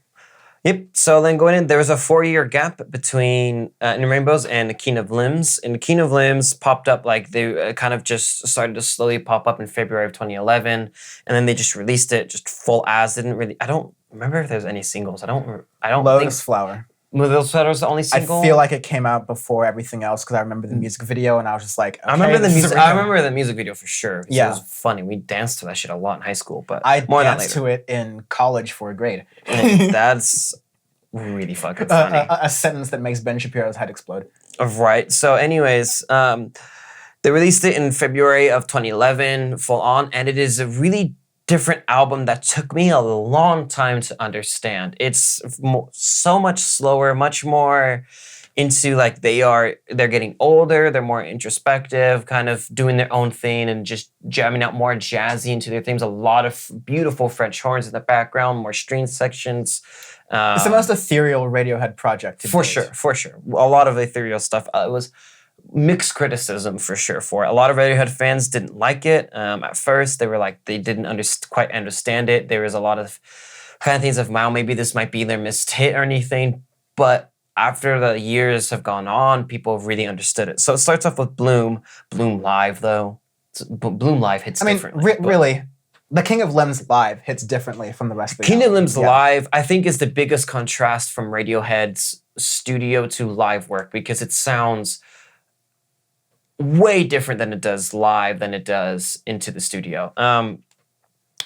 Yep. So then going in, there was a 4-year gap between In Rainbows and the King of Limbs. And the King of Limbs popped up like they kind of just started to slowly pop up in February of 2011. And then they just released it just full as. I don't remember if there's any singles. I don't Lotus Flower. Lotus Flower was the only single? I feel like it came out before everything else because I remember the music video and I was just like, okay, I remember the music video for sure. Yeah. It was funny. We danced to that shit a lot in high school, but I more danced to it in college for a grade. That's really fucking funny. A sentence that makes Ben Shapiro's head explode. Right. So anyways, they released it in February of 2011, full on, and it is a really different album that took me a long time to understand. It's so much slower, much more into like they're getting older, they're more introspective, kind of doing their own thing and just jamming out more jazzy into their themes. A lot of beautiful French horns in the background, more string sections. It's the most ethereal Radiohead project to for date. sure. A lot of ethereal stuff. It was mixed criticism for sure for it. A lot of Radiohead fans didn't like it. At first, they were like they didn't quite understand it. There was a lot of kind of things of wow, maybe this might be their missed hit or anything, but after the years have gone on, people have really understood it. So it starts off with Bloom. Bloom live, though. Bloom live hits differently. Really, the King of Limbs live hits differently from the rest of the King of Limbs live, I think, is the biggest contrast from Radiohead's studio to live work because it sounds way different than it does live than it does into the studio.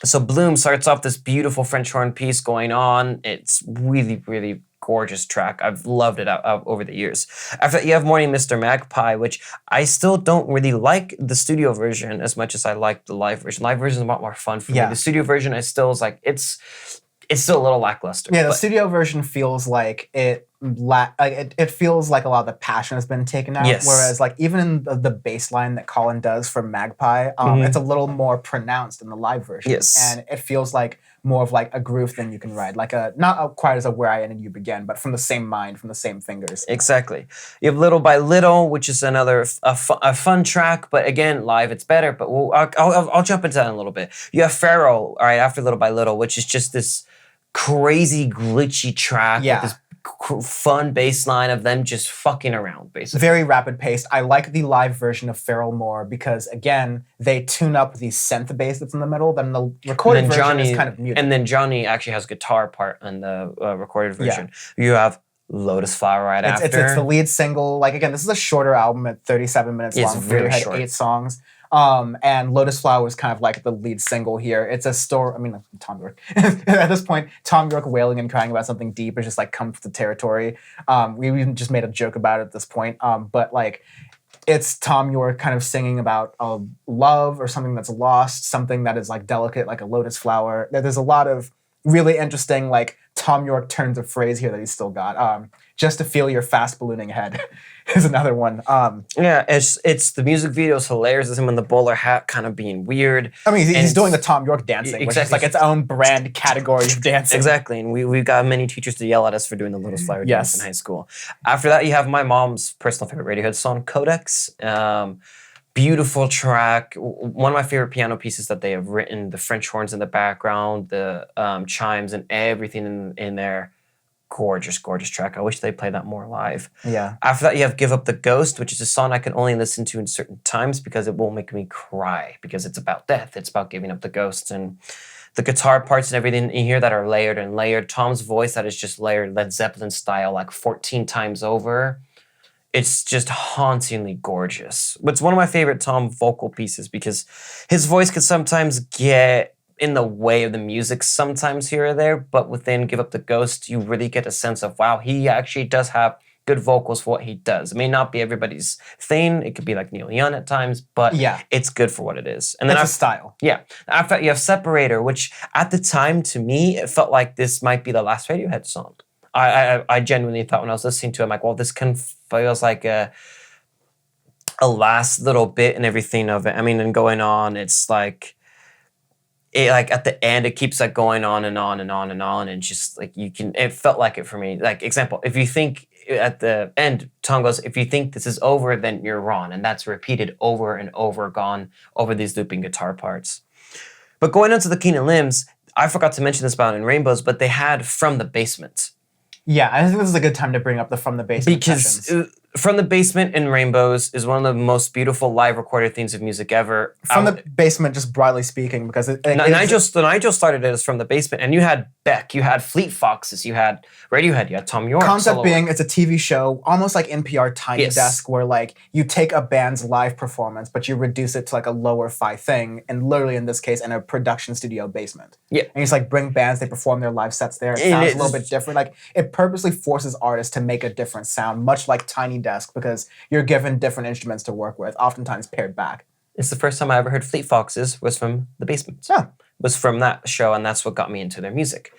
So Bloom starts off this beautiful French horn piece going on. It's really, really gorgeous track. I've loved it over the years. After that, you have Morning Mr. Magpie, which I still don't really like the studio version as much as I like the live version. Live version is a lot more fun for me. The studio version, I still was like, it's still a little lackluster. Yeah, the studio version feels like it feels like a lot of the passion has been taken out. Yes. Whereas like even in the bass line that Colin does for Magpie, it's a little more pronounced in the live version. Yes. And it feels like more of like a groove thing you can ride. Like not quite as a Where I Ended You Begin, but from the same mind, from the same fingers. Exactly. You have Little by Little, which is another a fun track, but again, live it's better. But I'll jump into that in a little bit. You have Pharaoh, all right, after Little by Little, which is just this crazy glitchy track with this fun bass line of them just fucking around, basically. Very rapid paced. I like the live version of Feral more because, again, they tune up the synth bass that's in the middle. Then the recorded version is kind of muted. And then Johnny actually has a guitar part on the recorded version. Yeah. You have Lotus Flower after. It's the lead single. Like, again, this is a shorter album at 37 minutes long. It's very short. 8 songs. And Lotus Flower was kind of like the lead single here. It's a story. I mean, Tom York. At this point, Tom York wailing and crying about something deep is just like comes with the territory. We even just made a joke about it at this point. But like, it's Tom York kind of singing about love or something that's lost, something that is like delicate, like a lotus flower. There's a lot of really interesting like Tom York turns of phrase here that he's still got. Just to feel your fast ballooning head is another one. Yeah, it's the music video is hilarious. It's him in the bowler hat kind of being weird. I mean, he's doing the Tom York dancing, which is like its own brand category of dancing. Exactly, and we've got many teachers to yell at us for doing the Lotus Flower dance in high school. After that, you have my mom's personal favorite Radiohead song, Codex. Beautiful track. One of my favorite piano pieces that they have written. The French horns in the background, the chimes and everything in there. Gorgeous, gorgeous track. I wish they played that more live. Yeah. After that, you have Give Up the Ghost, which is a song I can only listen to in certain times because it will make me cry because it's about death. It's about giving up the ghost and the guitar parts and everything in here that are layered and layered. Tom's voice that is just layered Led Zeppelin style like 14 times over. It's just hauntingly gorgeous. But it's one of my favorite Tom vocal pieces because his voice could sometimes get in the way of the music sometimes here or there, but within Give Up the Ghost, you really get a sense of, wow, he actually does have good vocals for what he does. It may not be everybody's thing. It could be like Neil Young at times, but it's good for what it is. And then it's a style. Yeah. After that, you have Separator, which at the time, to me, it felt like this might be the last Radiohead song. I genuinely thought when I was listening to it, I'm like, well, this feels like a last little bit and everything of it. I mean, and going on, it's like, at the end, it keeps like going on and on and on and on, and just like it felt like it for me. Like example, if you think at the end, Tom goes, "If you think this is over, then you're wrong," and that's repeated over and over, gone over these looping guitar parts. But going on to the King of Limbs, I forgot to mention this about In Rainbows, but they had From the Basement. Yeah, I think this is a good time to bring up the From the Basement sessions. From the Basement in Rainbows is one of the most beautiful live recorded themes of music ever. From the Basement, just broadly speaking, because Nigel started it as From the Basement, and you had Beck, you had Fleet Foxes, you had Radiohead, you had Tom York. Concept being, it's a TV show, almost like NPR Tiny Desk, where like you take a band's live performance, but you reduce it to like a lower fi thing, and literally in this case, in a production studio basement. Yeah, and you just like bring bands, they perform their live sets there. It sounds a little bit different. Like it purposely forces artists to make a different sound, much like Tiny Desk, because you're given different instruments to work with, oftentimes paired back. It's the first time I ever heard Fleet Foxes was from the Basement. Yeah. was from that show, and that's what got me into their music.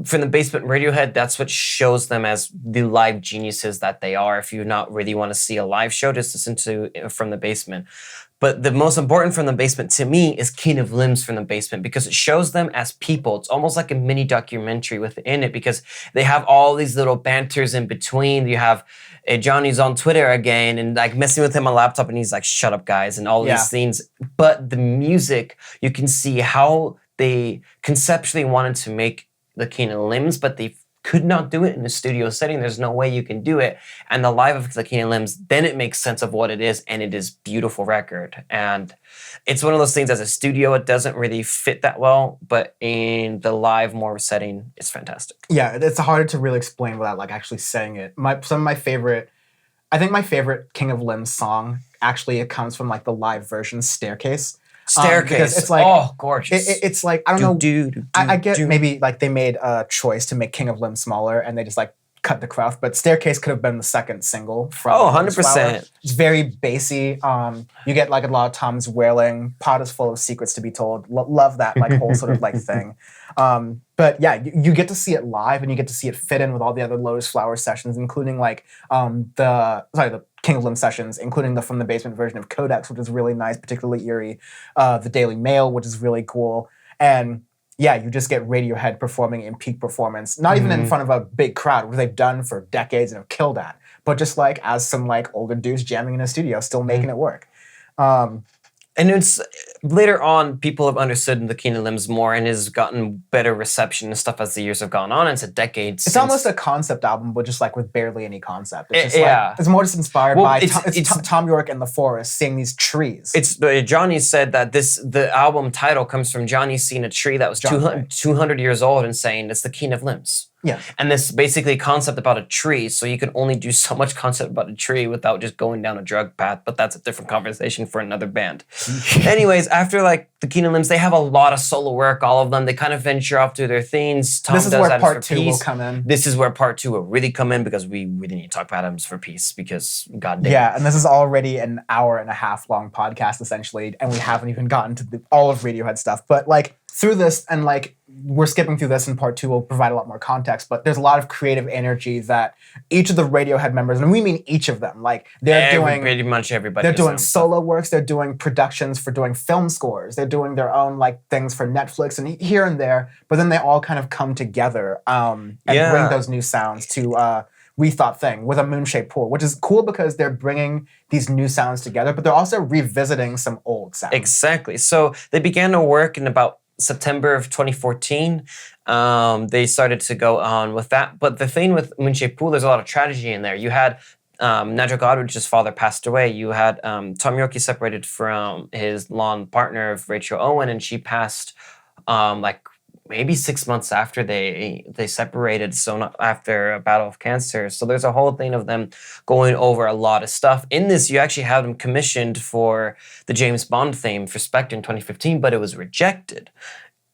From the Basement, Radiohead, that's what shows them as the live geniuses that they are. If you not really want to see a live show, just listen to From the Basement. But the most important From the Basement to me is King of Limbs from the Basement, because it shows them as people. It's almost like a mini documentary within it, because they have all these little banters in between. You have Johnny's on Twitter again and like messing with him on laptop, and he's like, "Shut up, guys," and all these things. But the music, you can see how they conceptually wanted to make the King of Limbs, but they could not do it in a studio setting. There's no way you can do it. And the live of the King of Limbs, then it makes sense of what it is, and it is beautiful record. And it's one of those things, as a studio, it doesn't really fit that well, but in the live more setting, it's fantastic. Yeah, it's harder to really explain without like actually saying it. Some of my favorite, I think my favorite King of Limbs song, actually it comes from like the live version, Staircase. Staircase. It's like, oh, gorgeous. It's like, I don't know. I get maybe like they made a choice to make King of Limbs smaller and they just like cut the craft, but Staircase could have been the second single from 100%. It's very bassy. You get like a lot of times wailing. Pot is full of secrets to be told. Love that like whole sort of like thing. But yeah, you get to see it live and you get to see it fit in with all the other Lotus Flower sessions, including like the King of Limbs sessions, including the From the Basement version of Codex, which is really nice, particularly eerie. The Daily Mail, which is really cool. And yeah, you just get Radiohead performing in peak performance, not even in front of a big crowd, which they've done for decades and have killed at, but just like as some like older dudes jamming in a studio, still making it work. And it's later on, people have understood the King of Limbs more and has gotten better reception and stuff as the years have gone on. It's a decade since. It's almost a concept album, but just like with barely any concept. It's just like, it's more just inspired by Tom York and the Forest seeing these trees. It's Johnny said that the album title comes from Johnny seeing a tree that was 200 years old and saying it's the King of Limbs. Yeah. And this basically concept about a tree, so you can only do so much concept about a tree without just going down a drug path, but that's a different conversation for another band. Anyways, after like the King of Limbs, they have a lot of solo work, all of them. They kind of venture off to their things. Tom this is does where Atoms part for 2 Peace. will come in. This is where part 2 will really come in, because we really need to talk about Atoms for Peace, because goddamn. Yeah, and this is already an hour and a half long podcast essentially, and we haven't even gotten to all of Radiohead stuff. But like through this, and like we're skipping through this, and part 2 will provide a lot more context, but there's a lot of creative energy that each of the Radiohead members, and we mean each of them, like they're doing pretty much everybody. They're doing solo works, they're doing productions for doing film scores, they're doing their own like things for Netflix and here and there, but then they all kind of come together and bring those new sounds to We Thought Thing with a Moon-Shaped Pool, which is cool because they're bringing these new sounds together, but they're also revisiting some old sounds. Exactly. So they began to work in about September of 2014. They started to go on with that. But the thing with Moon-Shaped Pool, there's a lot of tragedy in there. You had Nigel Godrich's father passed away. You had Tom York separated from his long partner of Rachel Owen, and she passed like maybe 6 months after they separated, so not after a battle of cancer. So there's a whole thing of them going over a lot of stuff. In this, you actually have them commissioned for the James Bond theme for Spectre in 2015, but it was rejected.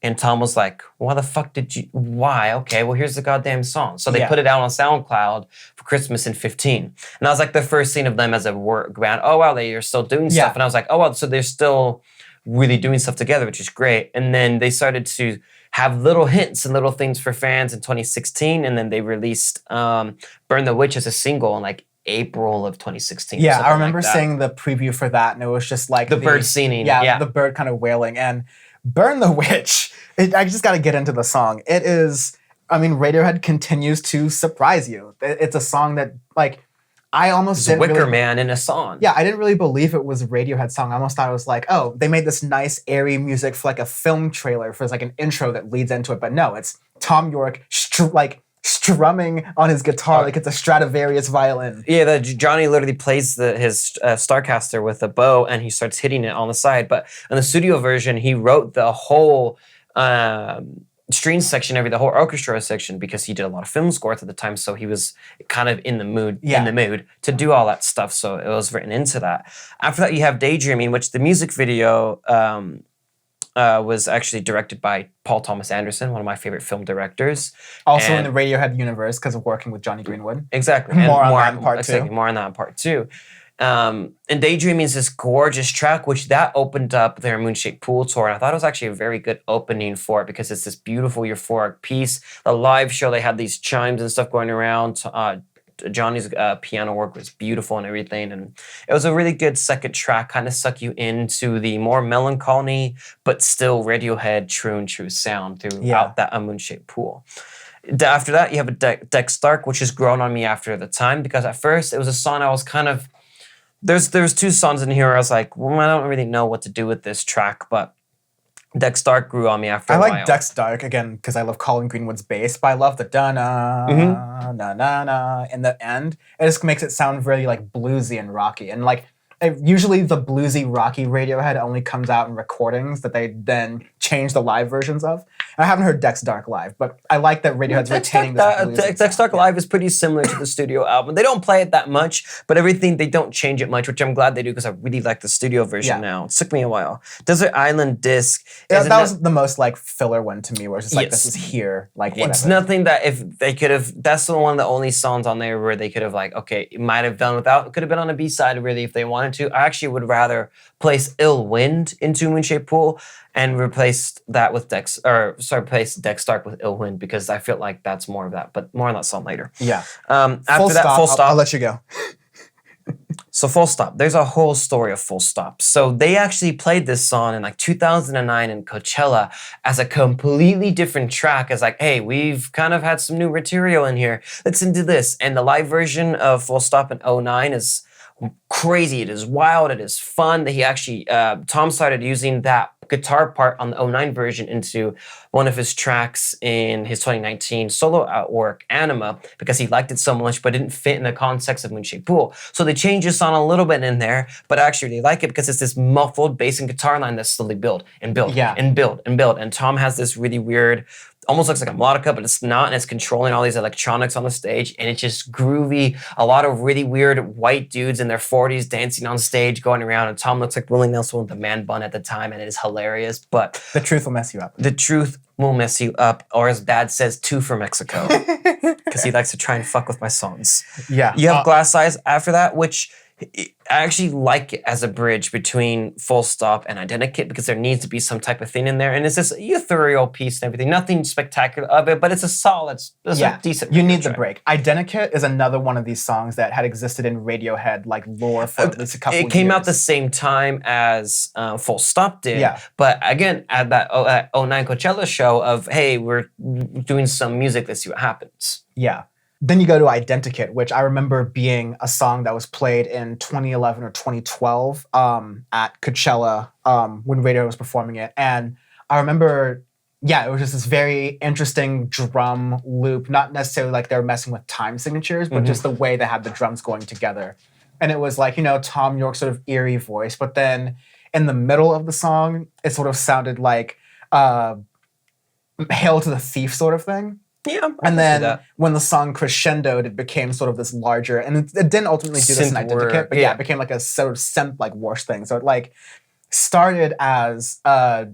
And Tom was like, why the fuck did you, why? Okay, well, here's the goddamn song. So they put it out on SoundCloud for Christmas in 15. And that was like the first scene of them as a work band. Oh, wow, they're still doing stuff. And I was like, oh, wow, so they're still really doing stuff together, which is great. And then they started to have little hints and little things for fans in 2016. And then they released Burn the Witch as a single in like April of 2016. Yeah, I remember seeing the preview for that, and it was just like the bird singing. Yeah, the bird kind of wailing. And Burn the Witch, I just got to get into the song. It is, I mean, Radiohead continues to surprise you. It's a song that, like, I almost didn't Wicker Man in a song. Yeah, I didn't really believe it was a Radiohead song. I almost thought it was like, oh, they made this nice, airy music for like a film trailer, for like an intro that leads into it. But no, it's Tom York strumming on his guitar like it's a Stradivarius violin. Yeah, Johnny literally plays his Starcaster with a bow, and he starts hitting it on the side. But in the studio version, he wrote the whole string section, the whole orchestra section, because he did a lot of film scores at the time, so he was kind of in the mood to do all that stuff. So it was written into that. After that, you have Daydreaming, which the music video was actually directed by Paul Thomas Anderson, one of my favorite film directors. Also in the Radiohead universe because of working with Johnny Greenwood. Exactly. More on that in part two. More on that in part 2. And Daydreaming is this gorgeous track, which that opened up their Moonshaped Pool tour. And I thought it was actually a very good opening for it because it's this beautiful euphoric piece. The live show, they had these chimes and stuff going around. Johnny's piano work was beautiful and everything. And it was a really good second track, kind of suck you into the more melancholy, but still Radiohead true sound throughout that Moonshaped Pool. After that, you have a Dex Stark, which has grown on me after the time because at first it was a song I was kind of... There's two songs in here where I was like, well, I don't really know what to do with this track, but Dex Stark grew on me after a while. I like Dex Stark, again, because I love Colin Greenwood's bass, but I love the da-na, na-na-na in the end. It just makes it sound very like bluesy and rocky. And like, usually the bluesy, rocky Radiohead only comes out in recordings that they then change the live versions of. And I haven't heard Dex Dark live, but I like that Radiohead's retaining this bluesy Dex Dark live is pretty similar to the studio album. They don't play it that much, but everything, they don't change it much, which I'm glad they do because I really like the studio version now. It took me a while. Desert Island Disc. That was the most like filler one to me, where it's just like, this is here, like whatever. It's nothing that if they could have, that's one of the only songs on there where they could have like, okay, it might have done without, it could have been on a B-side really if they wanted to. I actually would rather place Ill Wind into Moonshaped Pool and replace that with replace Dex Stark with Ill Wind because I feel like that's more of that, but more on that song later. Yeah. After that, Full Stop. I'll let you go. So Full Stop, there's a whole story of Full Stop. So they actually played this song in like 2009 in Coachella as a completely different track. As like, hey, we've kind of had some new material in here. Listen to this. And the live version of Full Stop in 2009 is crazy. It is wild. It is fun. He actually, Tom started using that guitar part on the 2009 version into one of his tracks in his 2019 solo artwork, Anima, because he liked it so much, but didn't fit in the context of Moonshaped Pool. So they changed this song a little bit in there, but actually they like it because it's this muffled bass and guitar line that slowly build and build and build and build. And Tom has this really weird, almost looks like a melodica, but it's not, and it's controlling all these electronics on the stage, and it's just groovy. A lot of really weird white dudes in their 40s dancing on stage, going around, and Tom looks like Willie Nelson with the man bun at the time, and it is hilarious, but... The truth will mess you up. The truth will mess you up, or as Dad says, two for Mexico, because he likes to try and fuck with my songs. Yeah. You have Glass Eyes after that, which... I actually like it as a bridge between Full Stop and Identikit because there needs to be some type of thing in there. And it's this ethereal piece and everything. Nothing spectacular of it, but it's a solid, a decent. You need the break. Identikit is another one of these songs that had existed in Radiohead like lore for at least a couple of years. It came out the same time as Full Stop did. Yeah. But again, at that 09 Coachella show of, hey, we're doing some music, let's see what happens. Yeah. Then you go to Identikit, which I remember being a song that was played in 2011 or 2012 at Coachella when Radiohead was performing it. And I remember, it was just this very interesting drum loop, not necessarily like they were messing with time signatures, but just the way they had the drums going together. And it was like, Tom York's sort of eerie voice. But then in the middle of the song, it sort of sounded like Hail to the Thief sort of thing. Yeah, and then when the song crescendoed, it became sort of this larger, and it didn't ultimately do this in Identikit, but it became like a sort of synth like Warsh thing. So it like started as a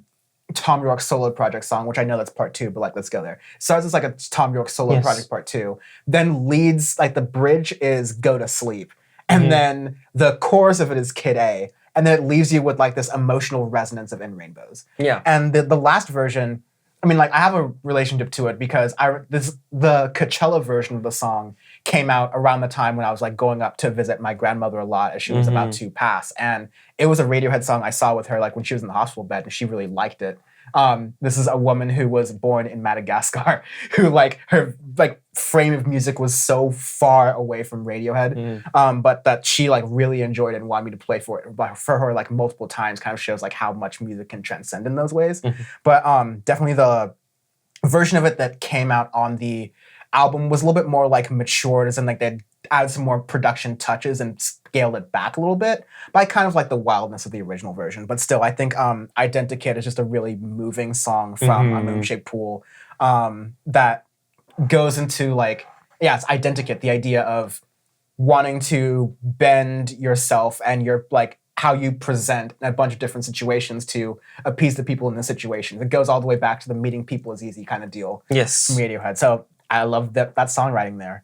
Tom York solo project song, which I know that's part 2, but like let's go there. Starts as like a Tom York solo project part 2, then leads like the bridge is Go to Sleep, and then the chorus of it is Kid A, and then it leaves you with like this emotional resonance of In Rainbows. Yeah, and the last version. I mean, like, I have a relationship to it because the Coachella version of the song came out around the time when I was, like, going up to visit my grandmother a lot as she was about to pass. And it was a Radiohead song I saw with her, like, when she was in the hospital bed, and she really liked it. This is a woman who was born in Madagascar, who, like, her, like, frame of music was so far away from Radiohead, but that she, like, really enjoyed it and wanted me to play for her, like, multiple times kind of shows, like, how much music can transcend in those ways. But definitely the version of it that came out on the album was a little bit more, like, matured, as in, like, they'd added some more production touches and scaled it back a little bit, but I kind of like the wildness of the original version. But still, I think Identikit is just a really moving song from a Moonshaped Pool that goes into like, it's Identikit, the idea of wanting to bend yourself and your like how you present in a bunch of different situations to appease the people in the situation. It goes all the way back to the meeting people is easy kind of deal. Yes. From Radiohead. So I love that songwriting there.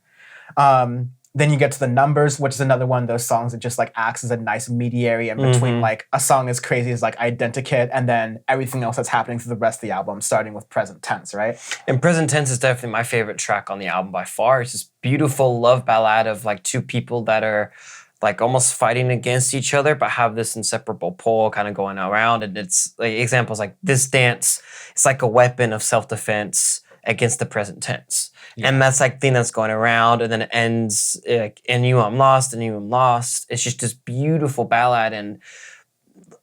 Then you get to the numbers, which is another one of those songs that just like acts as a nice mediary in between like a song as crazy as like Identikit and then everything else that's happening through the rest of the album, starting with Present Tense, right? And Present Tense is definitely my favorite track on the album by far. It's this beautiful love ballad of like two people that are like almost fighting against each other, but have this inseparable pull kind of going around. And it's like examples like this dance, it's like a weapon of self-defense against the present tense. Yeah. And that's like thing that's going around, and then it ends like, and you I'm lost, and you I'm lost. It's just this beautiful ballad. And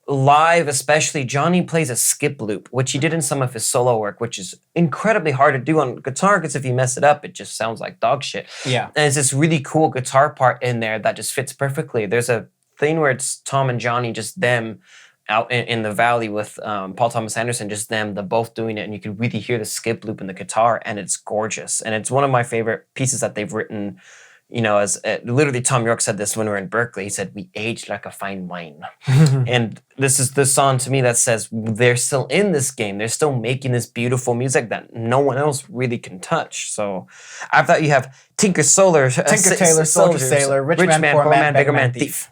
live, especially, Johnny plays a skip loop, which he did in some of his solo work, which is incredibly hard to do on guitar because if you mess it up, it just sounds like dog shit. Yeah. And it's this really cool guitar part in there that just fits perfectly. There's a thing where it's Tom and Johnny, just them out in the valley with Paul Thomas Anderson, just them, the both doing it, and you can really hear the skip loop in the guitar, and it's gorgeous. And it's one of my favorite pieces that they've written. You know, as literally Tom York said this when we were in Berkeley. He said, "We aged like a fine wine." And this is the song to me that says they're still in this game. They're still making this beautiful music that no one else really can touch. So I thought you have Tinker Tailor, Soldier Sailor, Rich Man, Poor Man, Beggar Man, Thief.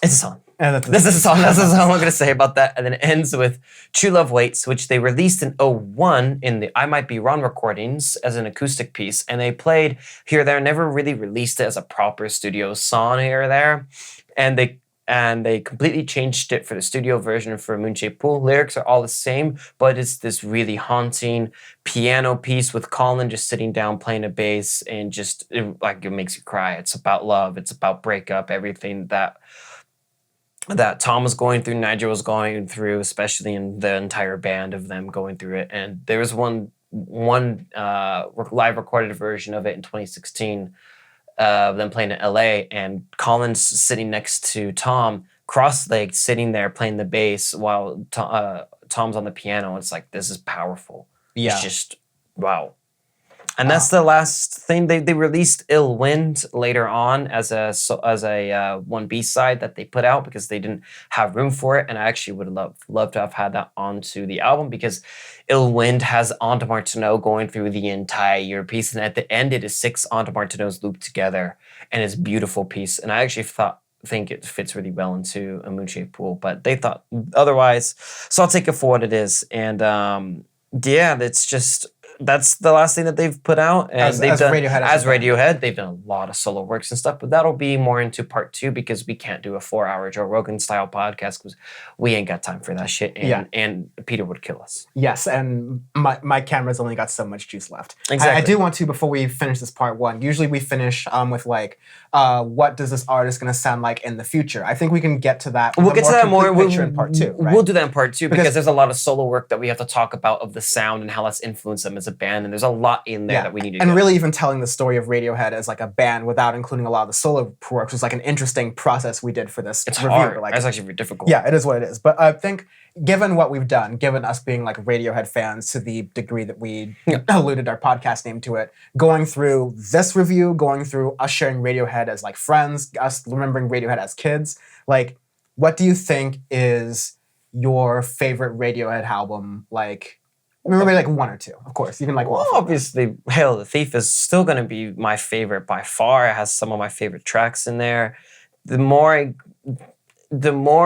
It's a song. This is a song. That's all I'm going to say about that. And then it ends with True Love Waits, which they released in 2001 in the I Might Be Wrong recordings as an acoustic piece. And they played here or there, never really released it as a proper studio song here or there. And they completely changed it for the studio version for Moonshaped Pool. Lyrics are all the same, but it's this really haunting piano piece with Colin just sitting down playing a bass, and just it makes you cry. It's about love. It's about breakup, everything that Tom was going through, Nigel was going through, especially in the entire band of them going through it. And there was one live recorded version of it in 2016 of them playing in LA, and Colin's sitting next to Tom, cross-legged, sitting there playing the bass while Tom's on the piano. It's like, this is powerful. Yeah. It's just, wow. And that's the last thing. They released Ill Wind later on as a one B-side that they put out because they didn't have room for it. And I actually would love to have had that onto the album, because Ill Wind has Aunt Martineau going through the entire piece. And at the end, it is 6 Aunt Martineaus looped together. And it's a beautiful piece. And I actually think it fits really well into a Moonshaped Pool. But they thought otherwise. So I'll take it for what it is. And yeah, it's just... That's the last thing that they've put out, and as Radiohead, they've done a lot of solo works and stuff. But that'll be more into part 2, because we can't do a 4-hour Joe Rogan style podcast because we ain't got time for that shit. And Peter would kill us. Yes, and my camera's only got so much juice left. Exactly. I do want to, before we finish this part 1. Usually we finish with like, what does this artist going to sound like in the future? I think we can get to that. We'll get to that more in part 2. Right? We'll do that in part 2 because there's a lot of solo work that we have to talk about of the sound and how that's influenced them as a band, and there's a lot in there that we need to and really even telling the story of Radiohead as like a band without including a lot of the solo works was like an interesting process we did for this review. Hard. Like, that's actually very difficult. Yeah, it is what it is. But I think given what we've done, given us being like Radiohead fans to the degree that we alluded our podcast name to it, going through this review, going through us sharing Radiohead as like friends, us remembering Radiohead as kids, like, what do you think is your favorite Radiohead album? Like, maybe like 1 or 2, of course. Even like well, obviously, Hail the Thief is still going to be my favorite by far. It has some of my favorite tracks in there. The more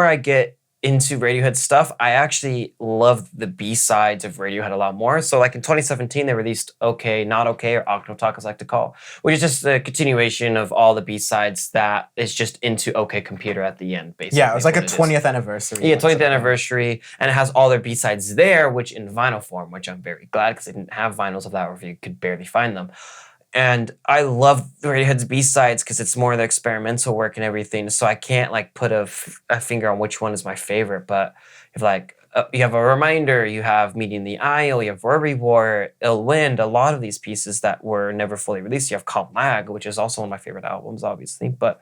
I get into Radiohead stuff, I actually love the B-sides of Radiohead a lot more. So like in 2017, they released Okay, Not Okay, or Octotalk as I like to call, which is just a continuation of all the B-sides that is just into OK Computer at the end, basically. Yeah, it was like a 20th anniversary. Yeah, 20th anniversary, and it has all their B-sides there, which in vinyl form, which I'm very glad, because they didn't have vinyls of that, or if you could barely find them. And I love Radiohead's B-sides because it's more of the experimental work and everything. So I can't like put a finger on which one is my favorite. But if like you have A Reminder, you have Meeting the Isle, you have Worry War, Ill Wind, a lot of these pieces that were never fully released. You have Calm Lag, which is also one of my favorite albums, obviously. But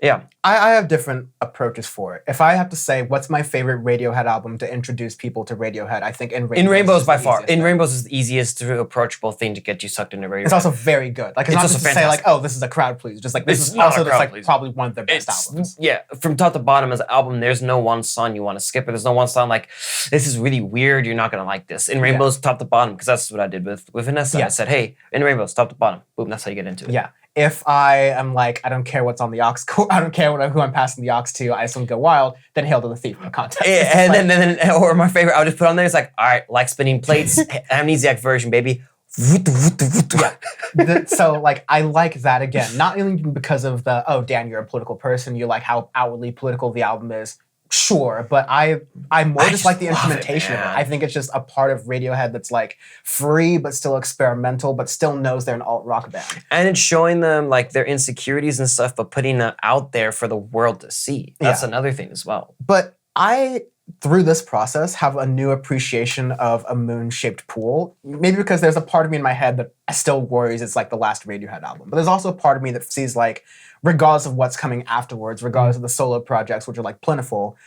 yeah. I have different approaches for it. If I have to say what's my favorite Radiohead album to introduce people to Radiohead, I think In Rainbows by far. In Rainbows is the easiest to approachable thing to get you sucked into Radiohead. It's also very good. Like, it's not just to say like, oh, this is a crowd pleaser. Just like, this is also like probably one of their best albums. Yeah, from top to bottom as an album, there's no one song you want to skip, or there's no one song like, this is really weird, you're not going to like this. In Rainbows, top to bottom, because that's what I did with Vanessa. Yeah. I said, hey, In Rainbows, top to bottom. Boom, that's how you get into it. Yeah. If I am like, I don't care what's on the aux cord, I don't care who I'm passing the aux to, I just want to go wild, then Hail to the Thief, no contest. Yeah, and then, or my favorite, I'll just put on there, it's like, all right, like spinning plates, Amnesiac version, baby. Yeah. So like I like that again, not only because of the, oh Dan, you're a political person, you like how outwardly political the album is. Sure, but I more just like the instrumentation of it. I think it's just a part of Radiohead that's like free but still experimental, but still knows they're an alt rock band. And it's showing them like their insecurities and stuff, but putting that out there for the world to see. That's another thing as well. But I, through this process, have a new appreciation of a moon-shaped pool. Maybe because there's a part of me in my head that still worries it's like the last Radiohead album. But there's also a part of me that sees like, regardless of what's coming afterwards, regardless of the solo projects, which are like plentiful,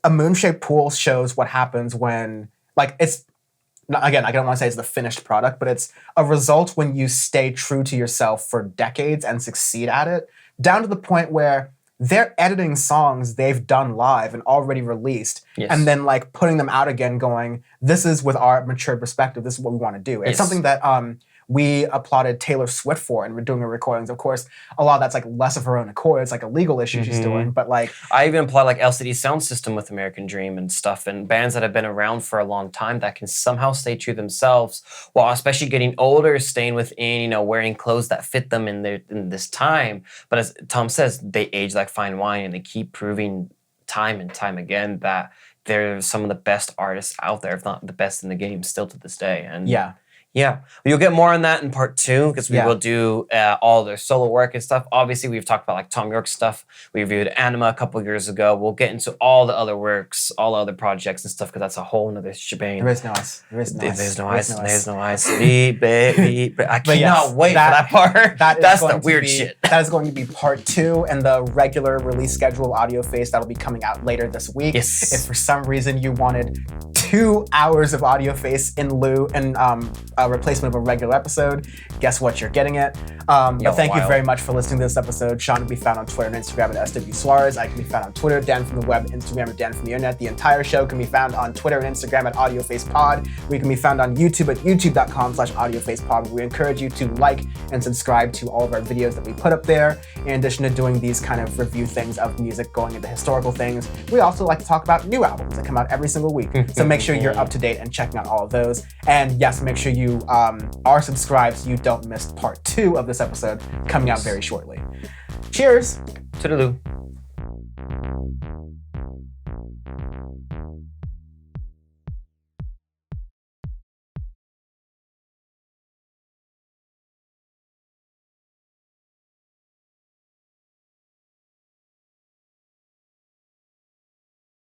a moon-shaped pool shows what happens when, like, it's, again, I don't want to say it's the finished product, but it's a result when you stay true to yourself for decades and succeed at it, down to the point where they're editing songs they've done live and already released, and then like putting them out again going, this is with our mature perspective, this is what we want to do. It's something that we applauded Taylor Swift for, and we're doing her recordings. Of course, a lot of that's like less of her own accord. It's like a legal issue she's doing, but like... I even applaud like LCD Sound System with American Dream and stuff, and bands that have been around for a long time that can somehow stay true to themselves, while especially getting older, staying within, you know, wearing clothes that fit them in this time. But as Tom says, they age like fine wine, and they keep proving time and time again that they're some of the best artists out there, if not the best in the game, still to this day. And yeah, you'll get more on that in part 2, because we will do all their solo work and stuff. Obviously, we've talked about like Tom York's stuff. We reviewed Anima a couple years ago. We'll get into all the other works, all other projects and stuff, because that's a whole nother shebang. There is no ice. There is no ice. There's no ice. There's no ice. I cannot wait for that part. That's the weird shit. That is going to be part 2, and the regular release schedule Audioface that'll be coming out later this week. Yes. If for some reason you wanted 2 hours of Audioface in lieu and a replacement of a regular episode, guess what? You're getting it. But thank you very much for listening to this episode. Sean can be found on Twitter and Instagram at SW Suarez. I can be found on Twitter, Dan from the Web, Instagram at Dan from the Internet. The entire show can be found on Twitter and Instagram at AudiofacePod. We can be found on YouTube at youtube.com/AudiofacePod. We encourage you to like and subscribe to all of our videos that we put up there. In addition to doing these kind of review things of music, going into historical things, we also like to talk about new albums that come out every single week. So make sure you're up to date and checking out all of those. And yes, make sure you are subscribed so you don't miss part 2 of this episode coming out very shortly. Cheers! Toodaloo.